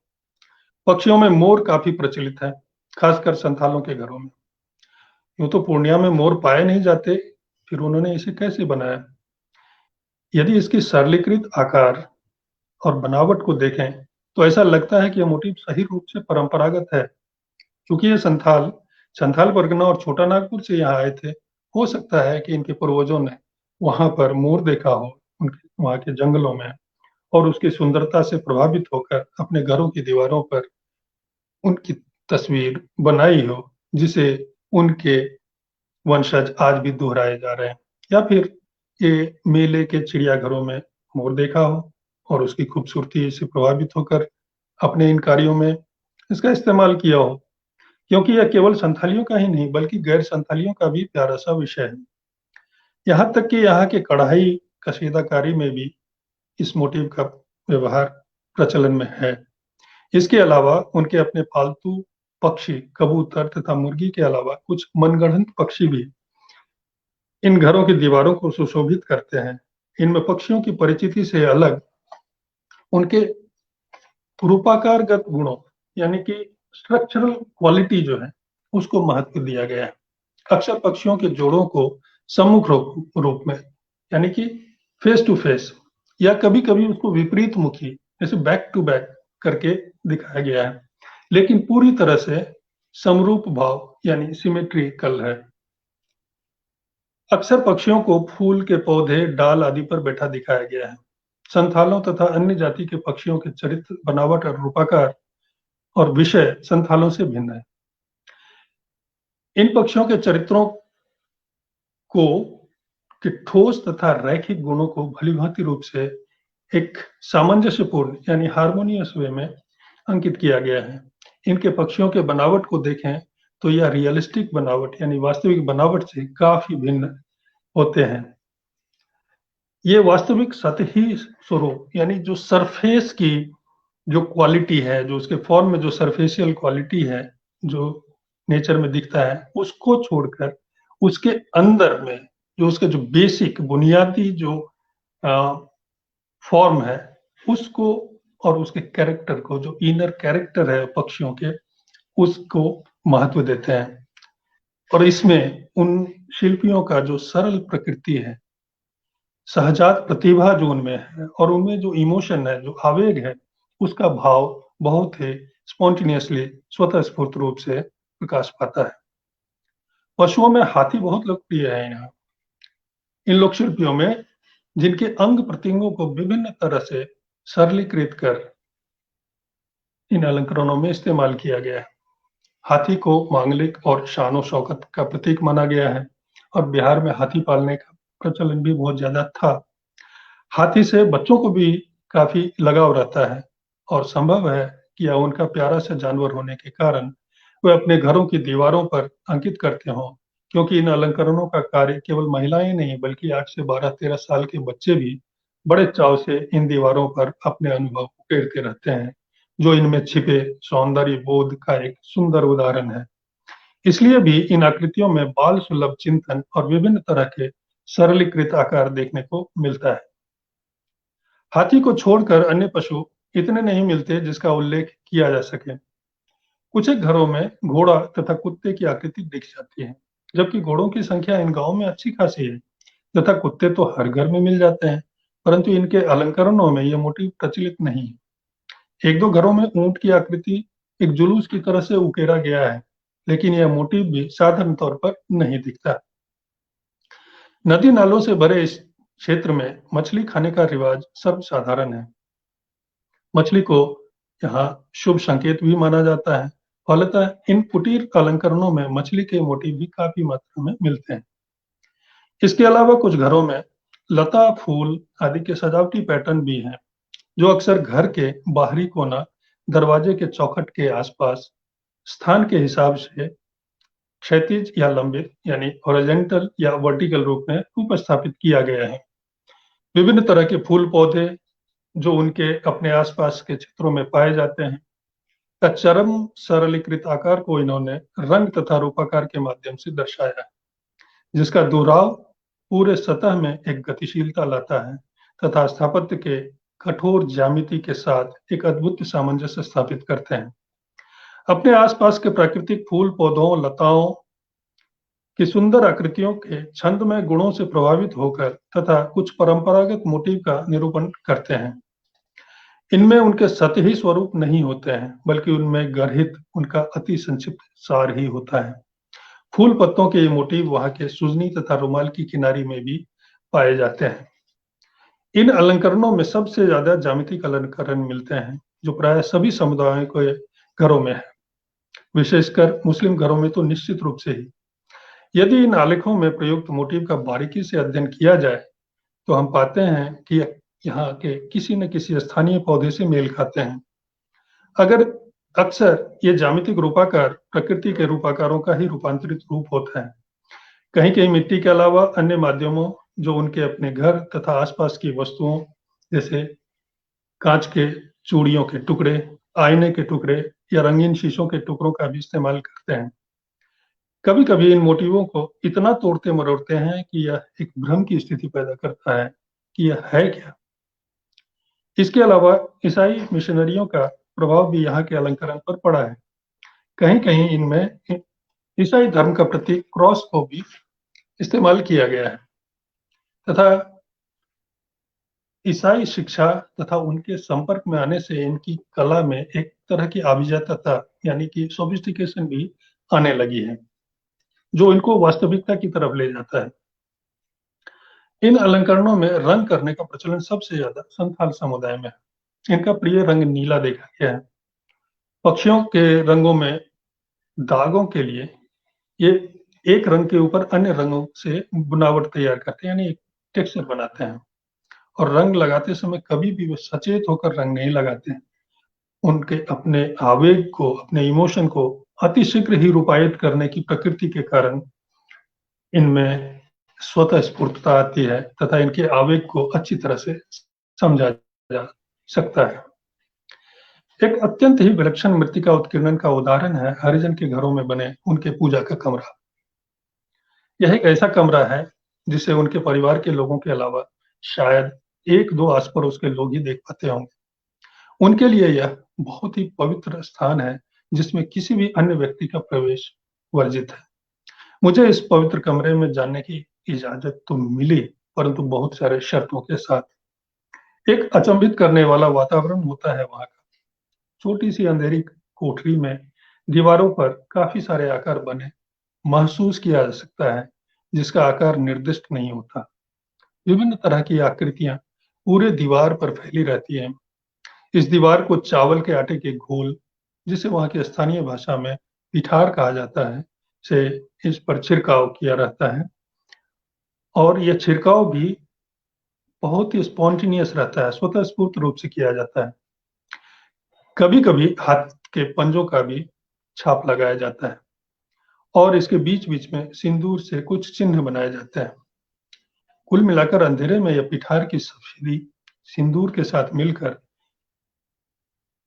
पक्षियों में मोर काफी प्रचलित है, खासकर संथालों के घरों में। यूं तो पूर्णिया में मोर पाए नहीं जाते, फिर उन्होंने इसे कैसे बनाया? यदि इसकी सरलीकृत आकार और बनावट को देखें तो ऐसा लगता है कि यह मोटिव सही रूप से परंपरागत है, क्योंकि ये संथाल संथाल परगना और छोटा नागपुर से यहाँ आए थे। हो सकता है कि इनके पूर्वजों ने वहां पर मोर देखा हो उनके वहां के जंगलों में और उसकी सुंदरता से प्रभावित होकर अपने घरों की दीवारों पर उनकी तस्वीर बनाई हो, जिसे उनके वंशज आज भी दोहराए जा रहे हैं। या फिर ये मेले के चिड़ियाघरों में मोर देखा हो और उसकी खूबसूरती से प्रभावित होकर अपने इन कार्यों में इसका इस्तेमाल किया हो, क्योंकि यह केवल संथालियों का ही नहीं बल्कि गैर संथालियों का भी प्यारा सा विषय है। यहाँ तक कि यहाँ के कढ़ाई कशीदाकारी में भी इस मोटिव का व्यवहार प्रचलन में है। इसके अलावा उनके अपने पालतू पक्षी कबूतर तथा मुर्गी के अलावा कुछ मनगढ़ंत पक्षी भी इन घरों की दीवारों को सुशोभित करते हैं। इनमें पक्षियों की परिचिति से अलग उनके रूपाकारगत गुणों यानी कि स्ट्रक्चरल क्वालिटी जो है उसको महत्व दिया गया है। अक्सर पक्षियों के जोड़ों को सम्मुख रूप में यानी कि फेस टू फेस या कभी कभी उसको विपरीत मुखी जैसे बैक टू बैक करके दिखाया गया है, लेकिन पूरी तरह से समरूप भाव यानी सिमेट्रिकल है। अक्सर पक्षियों को फूल के पौधे, डाल आदि पर बैठा दिखाया गया है। संथालों तथा अन्य जाति के पक्षियों के चरित्र, बनावट और रूपाकार और विषय संथालों से भिन्न है। इन पक्षियों के चरित्रों को के ठोस तथा रैखिक गुणों को भलीभांति रूप से एक सामंजस्यपूर्ण यानी हार्मोनियस वे में अंकित किया गया है। इनके पक्षियों के बनावट को देखें तो यह रियलिस्टिक बनावट यानी वास्तविक बनावट से काफी भिन्न होते हैं। ये वास्तविक सतही स्वरूप यानी जो सरफेस की जो क्वालिटी है, जो उसके फॉर्म में जो सरफेशियल क्वालिटी है, जो नेचर में दिखता है, उसको छोड़कर उसके अंदर में जो उसका जो बेसिक बुनियादी जो फॉर्म है, उसको और उसके कैरेक्टर को, जो इनर कैरेक्टर है पक्षियों के, उसको महत्व देते हैं। और इसमें उन शिल्पियों का जो सरल प्रकृति है, सहजात प्रतिभा जो उनमें है और उनमें जो इमोशन है, जो आवेग है, उसका भाव बहुत ही स्पॉन्टेनियसली स्वतः स्फूर्त रूप से प्रकाश पाता है। पशुओं में हाथी बहुत लोकप्रिय है। यहाँ इन लोक शिल्पियों में जिनके अंग प्रत्यंगों को विभिन्न तरह से सरलीकृत कर इन अलंकरणों में इस्तेमाल किया गया है। हाथी को मांगलिक और शान शौकत का प्रतीक माना गया है और बिहार में हाथी पालने का प्रचलन भी बहुत ज्यादा था। हाथी से बच्चों को भी काफी लगाव रहता है और संभव है कि यह उनका प्यारा सा जानवर होने के कारण वे अपने घरों की दीवारों पर अंकित करते हों, क्योंकि इन अलंकरणों का कार्य केवल महिलाएं नहीं बल्कि 8 से 12-13 साल के बच्चे भी बड़े चाव से इन दीवारों पर अपने अनुभव उकेरते रहते हैं, जो इनमें छिपे सौंदर्य बोध का एक सुंदर उदाहरण है। इसलिए भी इन आकृतियों में बाल सुलभ चिंतन और विभिन्न तरह के सरलीकृत आकार देखने को मिलता है। हाथी को छोड़कर अन्य पशु इतने नहीं मिलते जिसका उल्लेख किया जा सके। कुछ एक घरों में घोड़ा तथा कुत्ते की आकृति दिख जाती है, जबकि घोड़ों की संख्या इन गांवों में अच्छी खासी है तथा कुत्ते तो हर घर में मिल जाते हैं, परंतु इनके अलंकरणों में यह मोटिव प्रचलित नहीं है। एक दो घरों में ऊंट की आकृति एक जुलूस की तरह से उकेरा गया है, लेकिन यह मोटिव भी साधारण तौर पर नहीं दिखता। नदी नालों से भरे इस क्षेत्र में मछली खाने का रिवाज सर्वसाधारण है। मछली को यहाँ शुभ संकेत भी माना जाता है। फलतः इन कुटीर अलंकरणों में मछली के मोटिव भी काफी मात्रा में मिलते हैं। इसके अलावा कुछ घरों में लता, फूल आदि के सजावटी पैटर्न भी हैं, जो अक्सर घर के बाहरी कोना, दरवाजे के चौखट के आसपास स्थान के हिसाब से क्षैतिज या लंबित यानी हॉरिजॉन्टल या वर्टिकल रूप में उपस्थापित किया गया है। विभिन्न तरह के फूल पौधे जो उनके अपने आसपास के क्षेत्रों में पाए जाते हैं का चरम सरलीकृत आकार को इन्होंने रंग तथा रूपाकार के माध्यम से दर्शाया है, जिसका दोहराव पूरे सतह में एक गतिशीलता लाता है तथा स्थापत्य के कठोर ज्यामिति के साथ एक अद्भुत सामंजस्य स्थापित करते हैं। अपने आसपास के प्राकृतिक फूल पौधों, लताओं की सुंदर आकृतियों के छंदमय गुणों से प्रभावित होकर तथा कुछ परंपरागत मोटिव का निरूपण करते हैं। इनमें उनके सतही स्वरूप नहीं होते हैं, बल्कि उनमें गर्हित उनका अति संक्षिप्त सार ही होता है। फूल पत्तों के ये मोटिव वहां के सुजनी तथा रुमाल की किनारी में भी पाए जाते हैं। इन अलंकरणों में सबसे ज्यादा ज्यामितिक अलंकरण मिलते हैं, जो प्राय सभी समुदायों के घरों में है, विशेषकर मुस्लिम घरों में तो निश्चित रूप से ही। यदि इन आलेखों में प्रयुक्त मोटिव का बारीकी से अध्ययन किया जाए तो हम पाते हैं कि यहाँ के किसी न किसी स्थानीय पौधे से मेल खाते हैं। अगर अक्सर ये ज्यामितिक रूपाकार प्रकृति के रूपाकारों का ही रूपांतरित रूप होता है। कहीं कहीं मिट्टी के अलावा अन्य माध्यमों जो उनके अपने घर तथा आसपास की वस्तुओं जैसे कांच के चूड़ियों के टुकड़े, आईने के टुकड़े या रंगीन शीशों के टुकड़ों का भी इस्तेमाल करते हैं। कभी कभी इन मोटिवों को इतना तोड़ते मरोड़ते हैं कि यह एक भ्रम की स्थिति पैदा करता है कि यह है क्या। इसके अलावा ईसाई मिशनरियों का प्रभाव भी यहाँ के अलंकरण पर पड़ा है। कहीं कहीं इनमें ईसाई धर्म का प्रतीक क्रॉस को भी इस्तेमाल किया गया है तथा ईसाई शिक्षा तथा उनके संपर्क में आने से इनकी कला में एक तरह की अभिजातता यानी कि सोफिस्टिकेशन भी आने लगी है, जो इनको वास्तविकता की तरफ ले जाता है। इन अलंकरणों में रंग करने का प्रचलन सबसे ज्यादा संथाल समुदाय में है। इनका प्रिय रंग नीला देखा गया है। पक्षियों के रंगों में दागों के लिए ये एक रंग के ऊपर अन्य रंगों से बनावट तैयार करते हैं, यानी एक टेक्सचर बनाते हैं। और रंग लगाते समय कभी भी वे सचेत होकर रंग नहीं लगाते हैं। उनके अपने आवेग को, अपने इमोशन को अतिशीघ्र ही रूपायित करने की प्रकृति के कारण इनमें स्वतः स्फूर्तता आती है तथा इनके आवेग को अच्छी तरह से समझा जा सकता है। एक अत्यंत ही विलक्षण मृत्तिका उत्कीर्णन का उदाहरण है हरिजन के घरों में बने उनके पूजा का कमरा। यह एक ऐसा कमरा है जिसे उनके परिवार के लोगों के अलावा शायद 1-2 आस-पड़ोस के लोग ही देख पाते होंगे। उनके लिए यह बहुत ही पवित्र स्थान है जिसमें किसी भी अन्य व्यक्ति का प्रवेश वर्जित है। मुझे इस पवित्र कमरे में जाने की इजाजत तो मिली, परंतु बहुत सारे शर्तों के साथ। एक अचंभित करने वाला वातावरण होता है वहां का। छोटी सी अंधेरी कोठरी में दीवारों पर काफी सारे आकार बने महसूस किया जा सकता है जिसका आकार निर्दिष्ट नहीं होता। विभिन्न तरह की आकृतियां पूरे दीवार पर फैली रहती हैं। इस दीवार को चावल के आटे के घोल, जिसे वहां की स्थानीय भाषा में पिठार कहा जाता है, से इस पर छिड़काव किया रहता है और यह छिड़काव भी बहुत ही स्पॉन्टेनियस रहता है, स्वतः स्फूर्त रूप से किया जाता है। कभी-कभी हाथ के पंजों का भी छाप लगाया जाता है और इसके बीच-बीच में सिंदूर से कुछ चिन्ह बनाए जाते हैं। कुल मिलाकर अंधेरे में यह पिठार की सफेदी सिंदूर के साथ मिलकर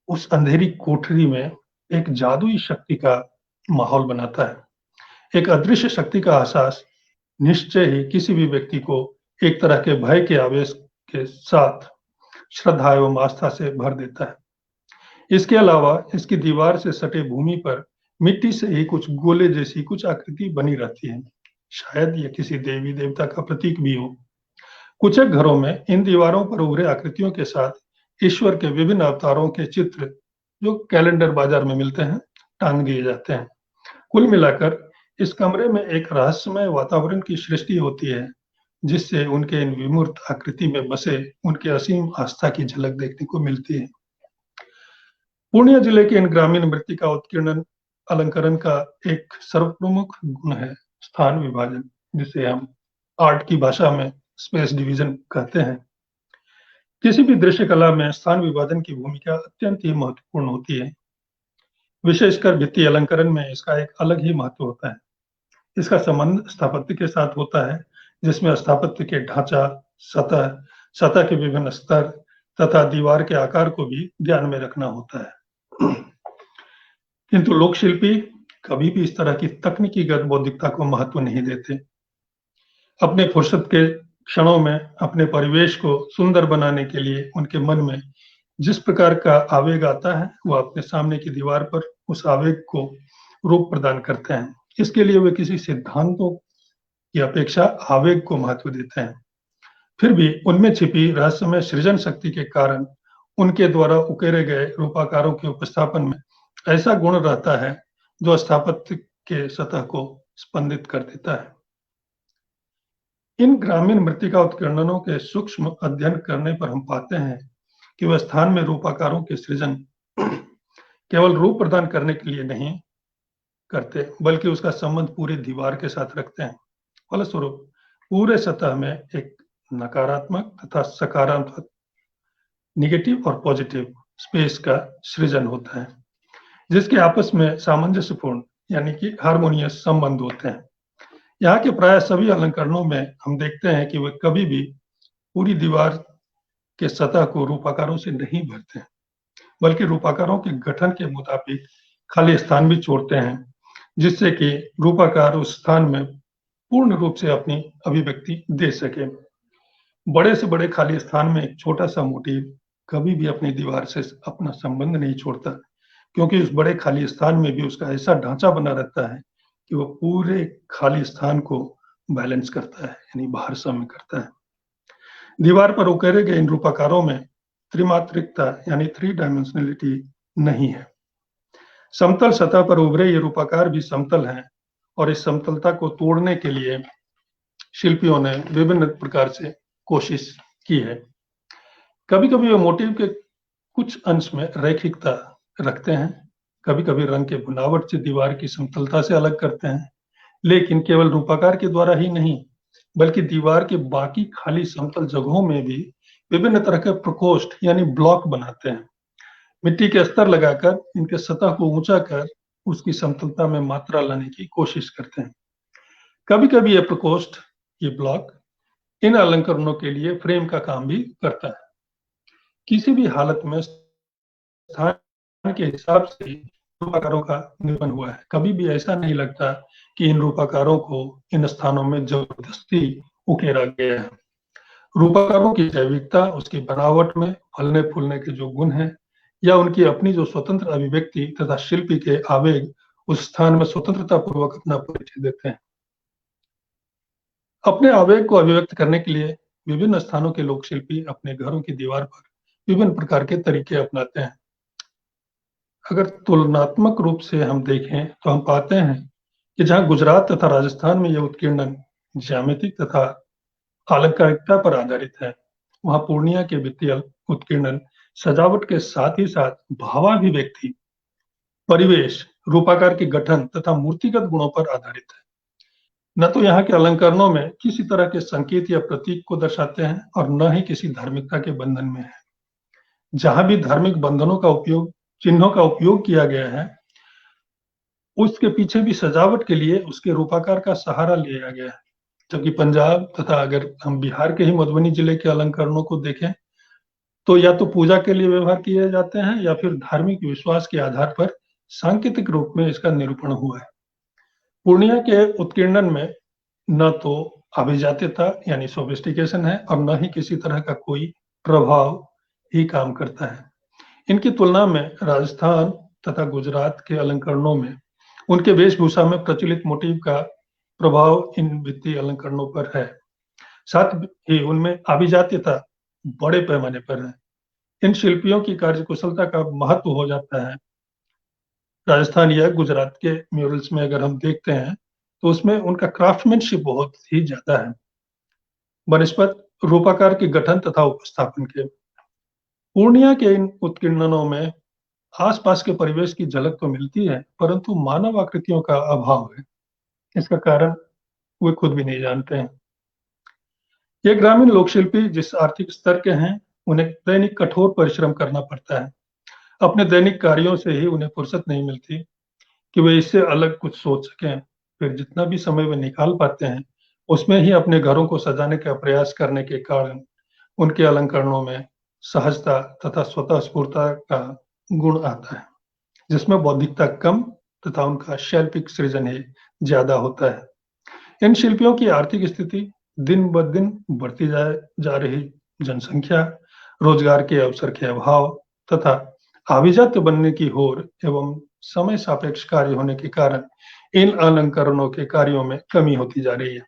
उस अंधेरी कोठरी में एक जादुई शक्ति का माहौल बनाता है। एक अदृश्य शक्ति का एहसास निश्चय ही किसी भी व्यक्ति को एक तरह के भय के आवेश के साथ श्रद्धा एवं आस्था से भर देता है। इसके अलावा इसकी दीवार से सटे भूमि पर मिट्टी से ही कुछ गोले जैसी कुछ आकृति बनी रहती है। शायद यह किसी देवी देवता का प्रतीक भी हो। कुछ एक घरों में इन दीवारों पर उभरे आकृतियों के साथ ईश्वर के विभिन्न अवतारों के चित्र, जो कैलेंडर बाजार में मिलते हैं, टांग दिए जाते हैं। कुल मिलाकर इस कमरे में एक रहस्यमय वातावरण की सृष्टि होती है जिससे उनके इन विमूर्त आकृति में बसे उनके असीम आस्था की झलक देखने को मिलती है। पूर्णिया जिले के इन ग्रामीण मृत्तिका उत्कीर्णन अलंकरण का एक सर्वप्रमुख गुण है स्थान विभाजन, जिसे हम आर्ट की भाषा में स्पेस डिवीजन कहते हैं। किसी भी दृश्य कला में स्थान विभाजन की भूमिका अत्यंत ही महत्वपूर्ण होती है। विशेषकर भित्ति अलंकरण में इसका एक अलग ही महत्व होता है। इसका संबंध स्थापत्य के साथ होता है, जिसमें स्थापत्य के ढांचा, सतह के विभिन्न स्तर तथा दीवार के आकार को भी ध्यान में रखना होता है। किंतु लोक शिल्पी कभी भी इस तरह की तकनीकीगत बौद्धिकता को महत्व नहीं देते। अपने फुर्सत के क्षणों में अपने परिवेश को सुंदर बनाने के लिए उनके मन में जिस प्रकार का आवेग आता है, वह अपने सामने की दीवार पर उस आवेग को रूप प्रदान करते हैं। इसके लिए वे किसी सिद्धांतों की अपेक्षा आवेग को महत्व देते हैं। फिर भी उनमें छिपी रहस्यमय सृजन शक्ति के कारण उनके द्वारा उकेरे गए रूपाकारों के उपस्थापन में ऐसा गुण रहता है जो स्थापत्य के सतह को स्पंदित कर देता है। इन ग्रामीण मृत्तिका उत्कीर्णनों के सूक्ष्म अध्ययन करने पर हम पाते हैं कि वह स्थान में रूपाकारों के सृजन केवल रूप प्रदान करने के लिए नहीं करते, बल्कि उसका संबंध पूरी दीवार के साथ रखते हैं। फलस्वरूप पूरे सतह में एक नकारात्मक तथा सकारात्मक, निगेटिव और पॉजिटिव स्पेस का सृजन होता है, जिसके आपस में सामंजस्यपूर्ण यानी कि हार्मोनियस संबंध होते हैं। यहाँ के प्राय सभी अलंकरणों में हम देखते हैं कि वे कभी भी पूरी दीवार के सतह को रूपाकारों से नहीं भरते हैं, बल्कि रूपाकारों के गठन के मुताबिक खाली स्थान भी छोड़ते हैं, जिससे कि रूपाकार उस स्थान में पूर्ण रूप से अपनी अभिव्यक्ति दे सके। बड़े से बड़े खाली स्थान में एक छोटा सा मोटिव कभी भी अपनी दीवार से अपना संबंध नहीं छोड़ता, क्योंकि उस बड़े खाली स्थान में भी उसका ऐसा ढांचा बना रहता है कि वो पूरे खाली स्थान को बैलेंस करता है, यानी भारसाम्य करता है। दीवार पर उकेरे गए इन रूपाकारों में त्रिमात्रिकता यानी 3 डायमेंशनलिटी नहीं है। समतल सतह पर उभरे ये रूपाकार भी समतल हैं और इस समतलता को तोड़ने के लिए शिल्पियों ने विभिन्न प्रकार से कोशिश की है। कभी-कभी वे मोटिव के कुछ अंश में रैखिकता रखते हैं, कभी-कभी रंग के बनावट से दीवार की समतलता से अलग करते हैं, लेकिन केवल रूपाकार के द्वारा ही नहीं, बल्कि दीवार के बाकी खाली समतल जगहों में भी विभिन्न तरह के प्रकोष्ठ यानी ब्लॉक बनाते हैं। मिट्टी के स्तर लगाकर इनके सतह को ऊंचा कर उसकी समतलता में मात्रा लाने की कोशिश करते हैं। कभी-कभी ये प्रकोष्ठ, ये ब्लॉक इन अलंकरणों के लिए फ्रेम का काम भी करता है। किसी भी हालत में स्थान के हिसाब से रूपाकारों का निर्माण हुआ है। कभी भी ऐसा नहीं लगता कि इन रूपाकारों को इन स्थानों में जबरदस्ती उकेरा गया है। रूपाकारों की जैविकता उसकी बनावट में फलने-फूलने के जो गुण हैं या उनकी अपनी जो स्वतंत्र अभिव्यक्ति तथा शिल्पी के आवेग उस स्थान में स्वतंत्रता पूर्वक अपना परिचय देते हैं। अपने आवेग को अभिव्यक्त करने के लिए विभिन्न स्थानों के लोक शिल्पी अपने घरों की दीवार पर विभिन्न प्रकार के तरीके अपनाते हैं। अगर तुलनात्मक रूप से हम देखें तो हम पाते हैं कि जहाँ गुजरात तथा राजस्थान में यह उत्कीर्णन ज्यामितिक तथा अलंकारिकता पर आधारित है, वहाँ पूर्णिया के वित्तीय उत्कीर्णन सजावट के साथ ही साथ भावाभिव्यक्ति, परिवेश, रूपाकार के गठन तथा मूर्तिगत गुणों पर आधारित है। न तो यहाँ के अलंकरणों में किसी तरह के संकेत या प्रतीक को दर्शाते हैं और न ही किसी धार्मिकता के बंधन में है। जहाँ भी धार्मिक बंधनों का उपयोग, चिन्हों का उपयोग किया गया है, उसके पीछे भी सजावट के लिए उसके रूपाकार का सहारा लिया गया है। जबकि पंजाब तथा अगर हम बिहार के ही मधुबनी जिले के अलंकरणों को देखें, तो या तो पूजा के लिए व्यवहार किए जाते हैं या फिर धार्मिक विश्वास के आधार पर सांकेतिक रूप में इसका निरूपण हुआ है। पूर्णिया के उत्कीर्णन में न तो अभिजात्यता यानी सोफिस्टिकेशन है और न ही किसी तरह का कोई प्रभाव ही काम करता है। इनकी तुलना में राजस्थान तथा गुजरात के अलंकरणों में उनके वेशभूषा में प्रचलित मोटिव का प्रभाव इन वित्तीय अलंकरणों पर है। साथ ही उनमें अभिजात्यता बड़े पैमाने पर है। इन शिल्पियों की कार्यकुशलता का महत्व हो जाता है। राजस्थान या गुजरात के म्यूरल्स में अगर हम देखते हैं तो उसमें उनका क्राफ्टमैनशिप बहुत ही ज्यादा है बनिस्पत रूपाकार के गठन तथा उपस्थापन के। पूर्णिया के इन उत्कीर्णनों में आसपास के परिवेश की झलक तो मिलती है, परंतु मानव आकृतियों का अभाव है। इसका कारण वे खुद भी नहीं जानते हैं। ये ग्रामीण लोक शिल्पी जिस आर्थिक स्तर के हैं, उन्हें दैनिक कठोर परिश्रम करना पड़ता है। अपने दैनिक कार्यों से ही उन्हें फुर्सत नहीं मिलती कि वे इससे अलग कुछ सोच सकें। फिर जितना भी समय वे निकाल पाते हैं, उसमें ही अपने घरों को सजाने का प्रयास करने के कारण उनके अलंकरणों में सहजता तथा स्वतः स्फूर्ता का गुण आता है, जिसमें बौद्धिकता कम तथा उनका शैल्पिक सृजन ही ज्यादा होता है। इन शिल्पियों की आर्थिक स्थिति दिन ब दिन बढ़ती जा रही जनसंख्या, रोजगार के अवसर के अभाव तथा अभिजात्य बनने की होड़ एवं समय सापेक्ष कार्य होने के कारण इन अलंकरणों के कार्यों में कमी होती जा रही है।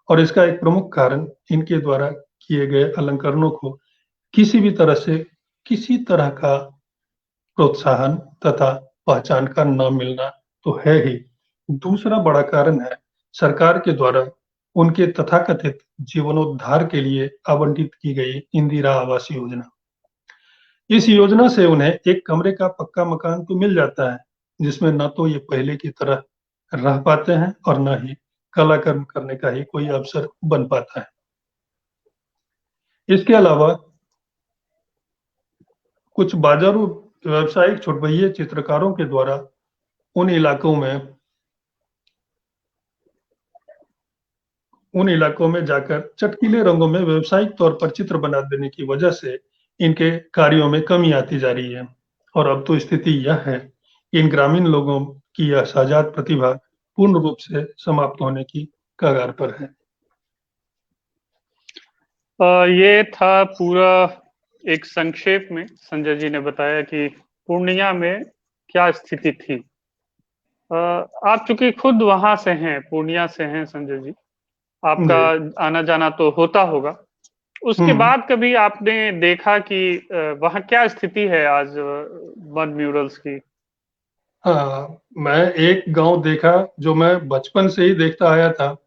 और इसका एक प्रमुख कारण इनके द्वारा किए गए अलंकरणों को किसी भी तरह से किसी तरह का प्रोत्साहन तथा पहचान का न मिलना तो है ही। दूसरा बड़ा कारण है सरकार के द्वारा उनके तथाकथित जीवनोद्धार के लिए आवंटित की गई इंदिरा आवास योजना। इस योजना से उन्हें एक कमरे का पक्का मकान तो मिल जाता है, जिसमें न तो ये पहले की तरह रह पाते हैं और न ही कलाकर्म करने का ही कोई अवसर बन पाता है। इसके अलावा कुछ बाजारू व्यावसायिक छुटभइये चित्रकारों के द्वारा उन इलाकों में जाकर चटकीले रंगों में व्यावसायिक तौर पर चित्र बना देने की वजह से इनके कार्यों में कमी आती जा रही है। और अब तो स्थिति यह है कि इन ग्रामीण लोगों की यह सहजात प्रतिभा पूर्ण रूप से समाप्त होने की कगार पर है। ये था पूरा एक संक्षेप में संजय जी ने बताया कि पूर्णिया में क्या स्थिति थी। आप चूंकि खुद वहां से हैं, पूर्णिया से हैं संजय जी, आपका आना जाना तो होता होगा। उसके बाद कभी आपने देखा कि वहाँ क्या स्थिति है आज मड म्यूरल्स की? हाँ, मैं एक गांव देखा जो मैं बचपन से ही देखता आया था।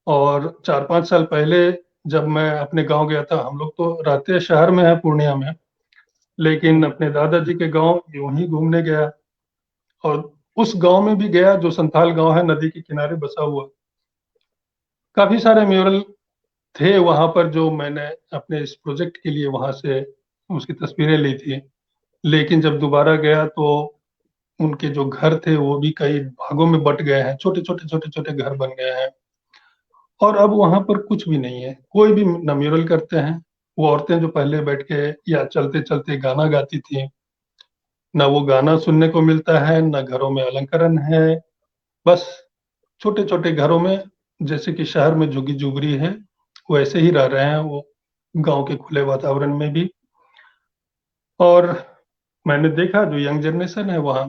और 4-5 साल पहले जब मैं अपने गांव गया था, हम लोग तो रहते शहर में है पूर्णिया में, लेकिन अपने दादाजी के गांव यूं ही घूमने गया और उस गांव में भी गया जो संथाल गांव है, नदी के किनारे बसा हुआ। काफी सारे म्यूरल थे वहां पर जो मैंने अपने इस प्रोजेक्ट के लिए वहां से उसकी तस्वीरें ली थी। लेकिन जब दोबारा गया तो उनके जो घर थे वो भी कई भागों में बट गए हैं, छोटे छोटे छोटे छोटे घर बन गए हैं। और अब वहां पर कुछ भी नहीं है, कोई भी न म्यूरल करते हैं। वो औरतें जो पहले बैठ के या चलते चलते गाना गाती थी, ना वो गाना सुनने को मिलता है, ना घरों में अलंकरण है। बस छोटे छोटे घरों में, जैसे कि शहर में झुग्गी झुगरी है वैसे ही रह रहे हैं वो, गांव के खुले वातावरण में भी। और मैंने देखा जो यंग जनरेशन है वहाँ,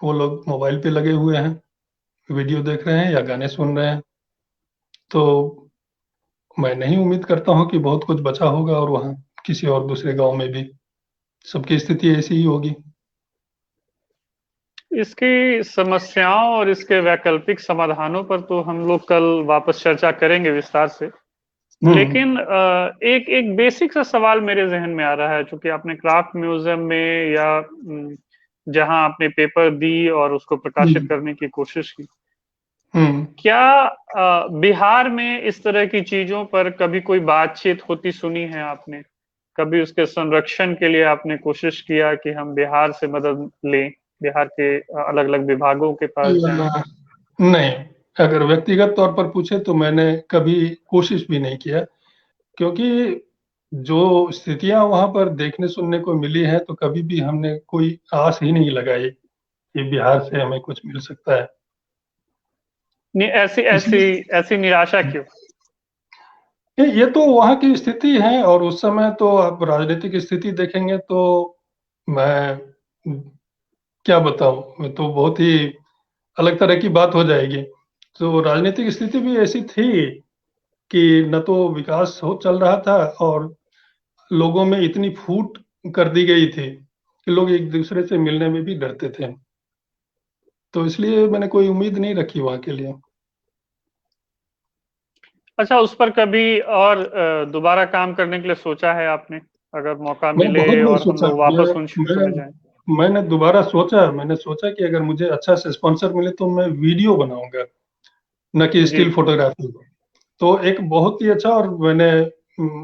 वो लोग मोबाइल पे लगे हुए हैं, वीडियो देख रहे हैं या गाने सुन रहे हैं। तो मैं नहीं उम्मीद करता हूँ कि बहुत कुछ बचा होगा, और वहाँ किसी और दूसरे गांव में भी सबकी स्थिति ऐसी ही होगी। इसकी समस्याओं और इसके वैकल्पिक समाधानों पर तो हम लोग कल वापस चर्चा करेंगे विस्तार से। हम्म। लेकिन एक एक बेसिक सा सवाल मेरे जहन में आ रहा है, चूंकि आपने क्राफ्ट म्यूजियम में या जहां आपने पेपर दी और उसको प्रकाशित हम्म। करने की कोशिश की, हम्म। क्या बिहार में इस तरह की चीजों पर कभी कोई बातचीत होती सुनी है आपने? कभी उसके संरक्षण के लिए आपने कोशिश किया कि हम बिहार से मदद लें, बिहार के अलग अलग विभागों के पास जाएं? नहीं, अगर व्यक्तिगत तौर पर पूछे तो मैंने कभी कोशिश भी नहीं किया, क्योंकि जो स्थितियां वहां पर देखने सुनने को मिली है तो कभी भी हमने कोई आस ही नहीं लगाई कि बिहार से हमें कुछ मिल सकता है। नहीं, ऐसी ऐसी इसलिए ऐसी निराशा क्यों? ये तो वहाँ की स्थिति है, और उस समय तो आप राजनीतिक स्थिति देखेंगे तो मैं क्या बताऊं, मैं तो बहुत ही अलग तरह की बात हो जाएगी। तो राजनीतिक स्थिति भी ऐसी थी कि न तो विकास हो चल रहा था, और लोगों में इतनी फूट कर दी गई थी कि लोग एक दूसरे से मिलने में भी डरते थे। तो इसलिए मैंने कोई उम्मीद नहीं रखी वहाँ के लिए। अच्छा, उस पर कभी और दोबारा काम करने के लिए सोचा है आपने, अगर मौका मैं मिले बहुत बार और हम सोचा, लोग वापस उन क्षेत्र में जाएं? मैंने दोबारा सोचा, मैंने सोचा कि अगर मुझे अच्छा से स्पॉन्सर मिले तो मैं वीडियो बनाऊंगा, न कि जी। Still photography. तो एक बहुत ही अच्छा, और मैंने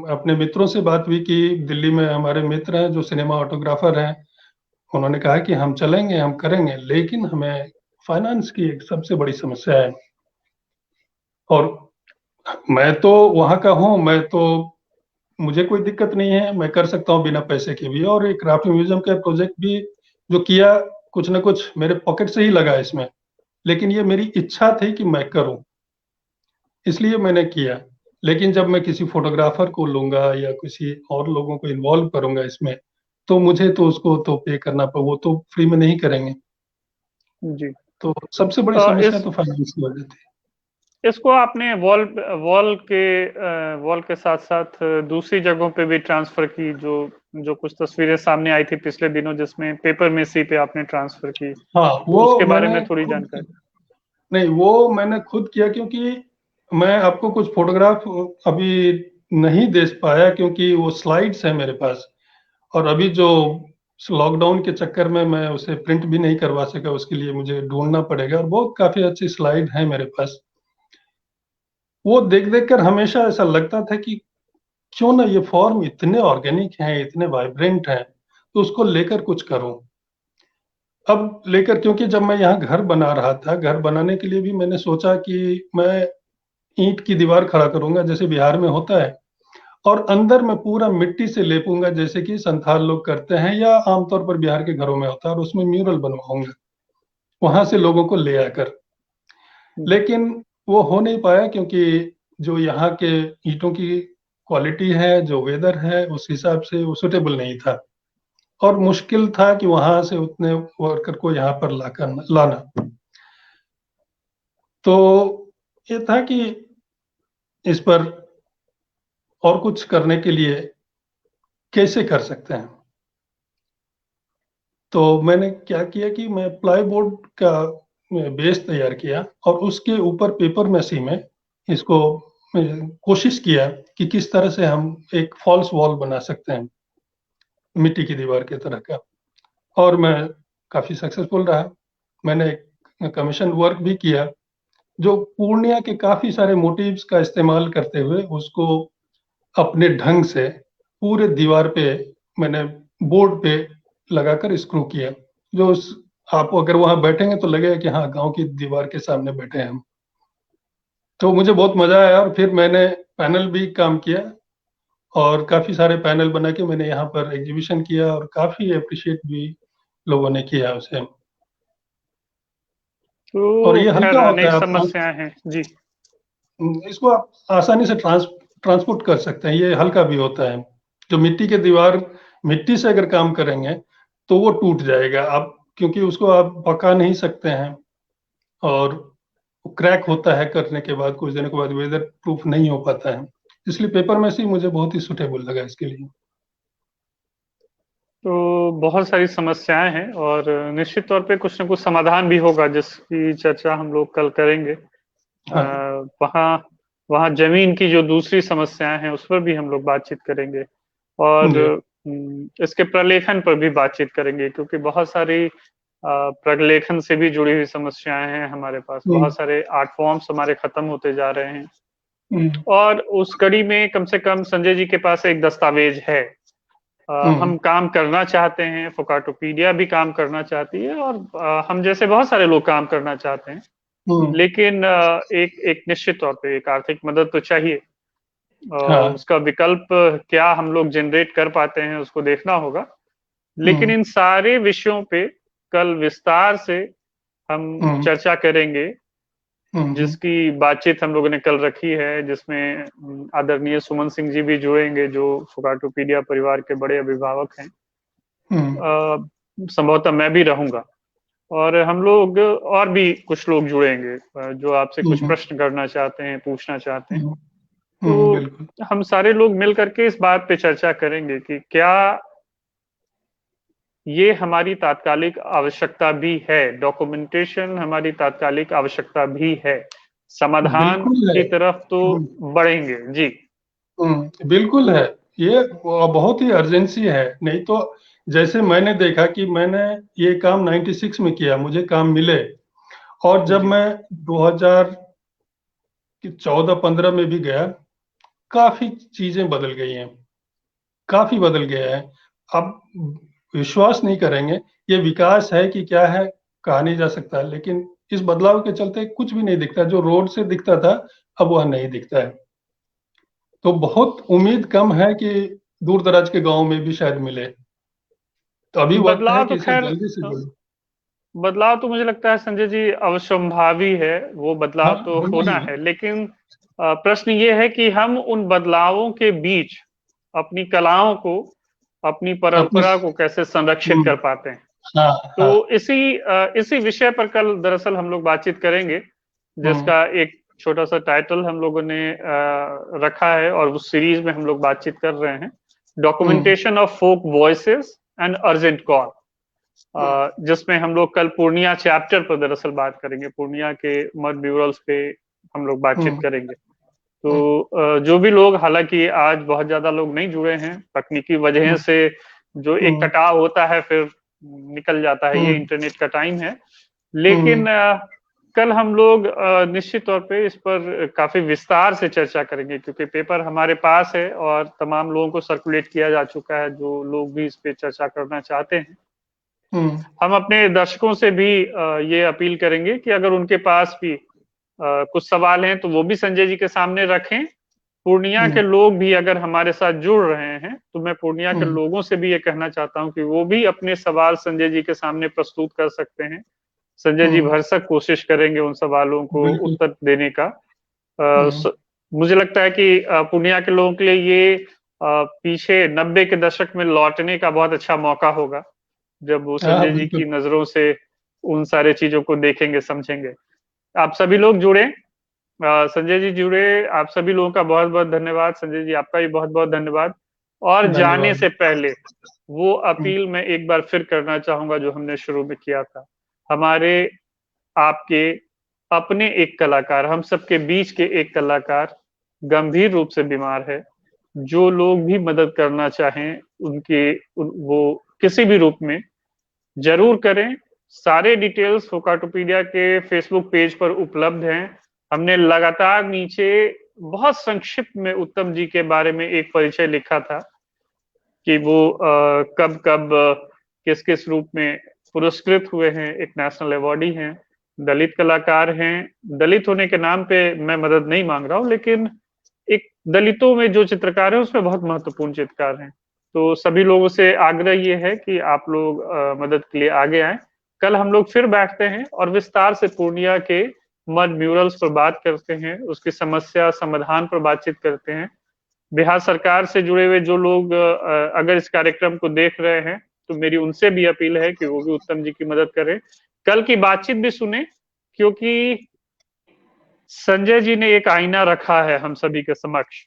अपने मित्रों से बात भी की। दिल्ली में हमारे मित्र हैं जो सिनेमा ऑटोग्राफर हैं, उन्होंने कहा कि हम चलेंगे, हम करेंगे, लेकिन हमें फाइनेंस की एक सबसे बड़ी समस्या है। और मैं तो वहाँ का हूँ, मैं तो, मुझे कोई दिक्कत नहीं है, मैं कर सकता हूँ बिना पैसे के भी। और एक क्राफ्ट म्यूजियम का प्रोजेक्ट भी जो किया, कुछ ना कुछ मेरे पॉकेट से ही लगा इसमें, लेकिन ये मेरी इच्छा थी कि मैं करूं, इसलिए मैंने किया। लेकिन जब मैं किसी फोटोग्राफर को लूंगा या किसी और लोगों को इन्वॉल्व करूंगा इसमें, तो मुझे तो उसको तो पे करना पड़े, वो तो फ्री में नहीं करेंगे। जी। तो सबसे बड़ी समस्या इस तो फाइनेंस की वजह थी। इसको आपने वॉल के साथ साथ दूसरी जगहों पे भी ट्रांसफर की, जो जो कुछ तस्वीरें सामने आई थी पिछले दिनों जिसमें पेपर मेसी पे आपने ट्रांसफर की, हाँ, तो वो उसके बारे मैंने में थोड़ी खुद, जानकारी। नहीं वो मैंने खुद किया, क्योंकि मैं आपको कुछ फोटोग्राफ अभी नहीं दे पाया, क्योंकि वो स्लाइड्स है मेरे पास। और अभी जो लॉकडाउन के चक्कर में मैं उसे प्रिंट भी नहीं करवा सका, उसके लिए मुझे ढूंढना पड़ेगा। और बहुत काफी अच्छी स्लाइड है मेरे पास। वो देख देख कर हमेशा ऐसा लगता था कि क्यों ना ये फॉर्म इतने ऑर्गेनिक हैं, इतने वाइब्रेंट हैं, तो उसको लेकर कुछ करूं। अब लेकर, क्योंकि जब मैं यहाँ घर बना रहा था, घर बनाने के लिए भी मैंने सोचा कि मैं ईंट की दीवार खड़ा करूंगा जैसे बिहार में होता है, और अंदर मैं पूरा मिट्टी से लेपूंगा जैसे कि संथाल लोग करते हैं या आमतौर पर बिहार के घरों में होता है, और उसमें म्यूरल बनवाऊंगा वहां से लोगों को ले आकर। जी। लेकिन वो हो नहीं पाया, क्योंकि जो यहाँ के ईंटों की क्वालिटी है, जो वेदर है, उस हिसाब से वो सुटेबल नहीं था। और मुश्किल था कि वहां से उतने वर्कर को यहाँ पर लाकर लाना। तो ये था कि इस पर और कुछ करने के लिए कैसे कर सकते हैं। तो मैंने क्या किया कि मैं प्लाईबोर्ड का बेस तैयार किया, और उसके ऊपर पेपर मैसी में इसको कोशिश किया कि किस तरह से हम एक फॉल्स वॉल बना सकते हैं, मिट्टी की दीवार के तरह का। और मैं काफी सक्सेसफुल रहा। मैंने एक कमीशन वर्क भी किया, जो पूर्णिया के काफी सारे मोटिव्स का इस्तेमाल करते हुए उसको अपने ढंग से पूरे दीवार पे मैंने बोर्ड पे लगाकर स्क्रू किया, जो उस आप अगर वहां बैठेंगे तो लगेगा कि हाँ, गांव की दीवार के सामने बैठे हैं हम। तो मुझे बहुत मजा आया, और फिर मैंने पैनल भी काम किया, और काफी सारे पैनल बना के मैंने यहाँ पर एग्जीबिशन किया, और काफी अप्रिशिएट भी लोगों ने किया उसे। और तो ये हल्का खैर होता अनेक है, समस्याएं हैं जी। इसको आप आसानी से ट्रांसपोर्ट कर सकते हैं। ये हल्का भी होता है। जो मिट्टी के दीवार, मिट्टी से अगर काम करेंगे तो वो टूट जाएगा आप, क्योंकि उसको आप पका नहीं सकते हैं, और क्रैक होता है करने के बाद, कुछ दिनों के बाद वेदर प्रूफ नहीं हो पाता है। इसलिए पेपर में से मुझे बहुत ही सुटेबल लगा इसके लिए। तो बहुत सारी समस्याएं हैं और निश्चित तौर पे कुछ ना कुछ समाधान भी होगा जिसकी चर्चा हम लोग कल करेंगे। हाँ वहाँ वहाँ जमीन की जो दूसरी समस्याएं हैं उस पर भी हम लोग बातचीत करेंगे और जी। इसके प्रलेखन पर भी बातचीत करेंगे क्योंकि बहुत सारी प्रलेखन से भी जुड़ी हुई समस्याएं हैं हमारे पास। हम्म, बहुत सारे आर्ट फॉर्म्स हमारे खत्म होते जा रहे हैं हम्म, और उस कड़ी में कम से कम संजय जी के पास एक दस्तावेज है। हम्म, हम काम करना चाहते हैं, फोकाटोपीडिया भी काम करना चाहती है और हम जैसे बहुत सारे लोग काम करना चाहते हैं। हम्म, लेकिन एक एक निश्चित तौर पे एक आर्थिक मदद तो चाहिए। हाँ, उसका विकल्प क्या हम लोग जनरेट कर पाते हैं उसको देखना होगा। लेकिन हम्म, इन सारे विषयों पे कल विस्तार से हम हम्म, चर्चा करेंगे, हम्म, जिसकी बातचीत हम लोगों ने कल रखी है, जिसमें आदरणीय सुमन सिंह जी भी जुड़ेंगे जो फोकाटोपीडिया परिवार के बड़े अभिभावक हैं। हम्म, संभवतः मैं भी रहूंगा और हम लोग और भी कुछ लोग जुड़ेंगे जो आपसे कुछ हम्म, प्रश्न करना चाहते हैं, पूछना चाहते हैं। हम्म, तो बिल्कुल। हम सारे लोग मिल करके इस बात पे चर्चा करेंगे कि क्या ये हमारी तात्कालिक आवश्यकता भी है, डॉक्यूमेंटेशन हमारी तात्कालिक आवश्यकता भी है, समाधान बिल्कुल है। की तरफ तो बढ़ेंगे जी। बिल्कुल है। ये बहुत ही अर्जेंसी है, नहीं तो जैसे मैंने देखा कि मैंने ये काम 96 में किया, मुझे काम मिले, और जब जी मैं 2014-15 में भी गया, काफी चीजें बदल गई हैं, काफी बदल गया है। अब विश्वास नहीं करेंगे, ये विकास है कि क्या है, कहा नहीं जा सकता, लेकिन इस बदलाव के चलते कुछ भी नहीं दिखता। जो रोड से दिखता था, अब वह नहीं दिखता है। तो बहुत उम्मीद कम है कि दूर दराज के गांव में भी शायद मिले। तो अभी वक्त है बदलाव कि तो इसे खैर जल्दी से जल्दी। बदलाव तो मुझे लगता है संजय जी अवश्यंभावी है, वो हाँ, बदलाव तो होना होना ही है। है। लेकिन प्रश्न ये है कि हम उन बदलावों के बीच अपनी कलाओं को, अपनी अपनी। परंपरा को कैसे संरक्षित हम्म, कर पाते हैं। हाँ, तो हाँ, इसी विषय पर कल दरअसल हम लोग बातचीत करेंगे, हम्म, जिसका एक छोटा सा टाइटल हम लोगों ने रखा है और उस सीरीज में हम लोग बातचीत कर रहे हैं, हम्म, documentation of folk voices and urgent call. हम्म, जिसमें हम लोग कल पूर्णिया चैप्टर पर दरअसल बात करेंगे, पूर्णिया के मड म्यूरल्स पे हम लोग बातचीत हम्म, करेंगे। हम्म, तो जो भी लोग, हालांकि आज बहुत ज्यादा लोग नहीं जुड़े हैं तकनीकी वजह हम्म, से, जो एक हम्म, कटाव होता है फिर निकल जाता है, ये हम्म, इंटरनेट का टाइम है। हम्म, लेकिन कल हम लोग निश्चित तौर पे इस पर काफी विस्तार से चर्चा करेंगे क्योंकि पेपर हमारे पास है और तमाम लोगों को सर्कुलेट किया जा चुका है, जो लोग भी इस पे चर्चा करना चाहते हैं। हम्म, हम अपने दर्शकों से भी ये अपील करेंगे कि अगर उनके पास भी कुछ सवाल हैं तो वो भी संजय जी के सामने रखें। पूर्णिया के हम्म, लोग भी अगर हमारे साथ जुड़ रहे हैं तो मैं पूर्णिया के हम्म, लोगों से भी ये कहना चाहता हूं कि वो भी अपने सवाल संजय जी के सामने प्रस्तुत कर सकते हैं। संजय जी हम्म, भरसक कोशिश करेंगे उन सवालों को बिल्कुल। उत्तर देने का। अ, हम्म, स, मुझे लगता है कि पूर्णिया के लोगों के लिए ये पीछे 90 के दशक में लौटने का बहुत अच्छा मौका होगा, जब वो हाँ, संजय जी बिल्कुल। की नजरों से उन सारे चीजों को देखेंगे, समझेंगे। आप सभी लोग जुड़े, संजय जी जुड़े, आप सभी लोगों का बहुत बहुत धन्यवाद। संजय जी आपका भी बहुत बहुत धन्यवाद। और जाने धन्यवाद। से पहले वो हम्म, अपील मैं एक बार फिर करना चाहूंगा जो हमने शुरू में किया था। हमारे आपके अपने एक कलाकार, हम सबके बीच के एक कलाकार गंभीर रूप से बीमार है। जो लोग भी मदद करना चाहें वो किसी भी रूप में जरूर करें। सारे डिटेल्स फोकाटोपीडिया के फेसबुक पेज पर उपलब्ध हैं। हमने लगातार नीचे बहुत संक्षिप्त में उत्तम जी के बारे में एक परिचय लिखा था कि वो कब कब किस किस रूप में पुरस्कृत हुए हैं, एक नेशनल अवार्डी हैं, दलित कलाकार हैं। दलित होने के नाम पे मैं मदद नहीं मांग रहा हूँ, लेकिन एक दलितों में जो चित्रकार है उसमें बहुत महत्वपूर्ण चित्रकार हैं। तो सभी लोगों से आग्रह ये है कि आप लोग मदद के लिए आगे आए। कल हम लोग फिर बैठते हैं और विस्तार से पूर्णिया के मड म्यूरल्स पर बात करते हैं, उसकी समस्या समाधान पर बातचीत करते हैं। बिहार सरकार से जुड़े हुए जो लोग अगर इस कार्यक्रम को देख रहे हैं, तो मेरी उनसे भी अपील है कि वो भी उत्तम जी की मदद करें। कल की बातचीत भी सुने, क्योंकि संजय जी ने एक आईना रखा है हम सभी के समक्ष।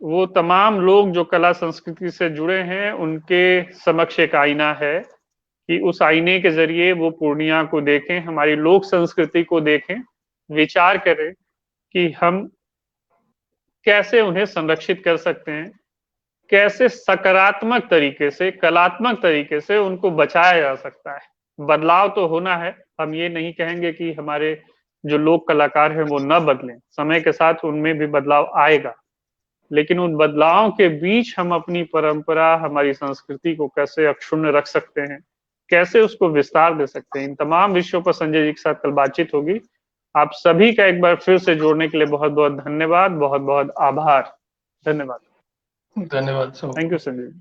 वो तमाम लोग जो कला संस्कृति से जुड़े हैं, उनके समक्ष एक आईना है कि उस आईने के जरिए वो पूर्णिया को देखें, हमारी लोक संस्कृति को देखें, विचार करें कि हम कैसे उन्हें संरक्षित कर सकते हैं, कैसे सकारात्मक तरीके से, कलात्मक तरीके से उनको बचाया जा सकता है। बदलाव तो होना है, हम ये नहीं कहेंगे कि हमारे जो लोक कलाकार हैं वो न बदलें, समय के साथ उनमें भी बदलाव आएगा, लेकिन उन बदलावों के बीच हम अपनी परंपरा, हमारी संस्कृति को कैसे अक्षुण्ण रख सकते हैं, कैसे उसको विस्तार दे सकते हैं, इन तमाम विषयों पर संजय जी के साथ कल बातचीत होगी। आप सभी का एक बार फिर से जोड़ने के लिए बहुत बहुत धन्यवाद, बहुत बहुत आभार। धन्यवाद। धन्यवाद सब। Thank you Sanjay ji.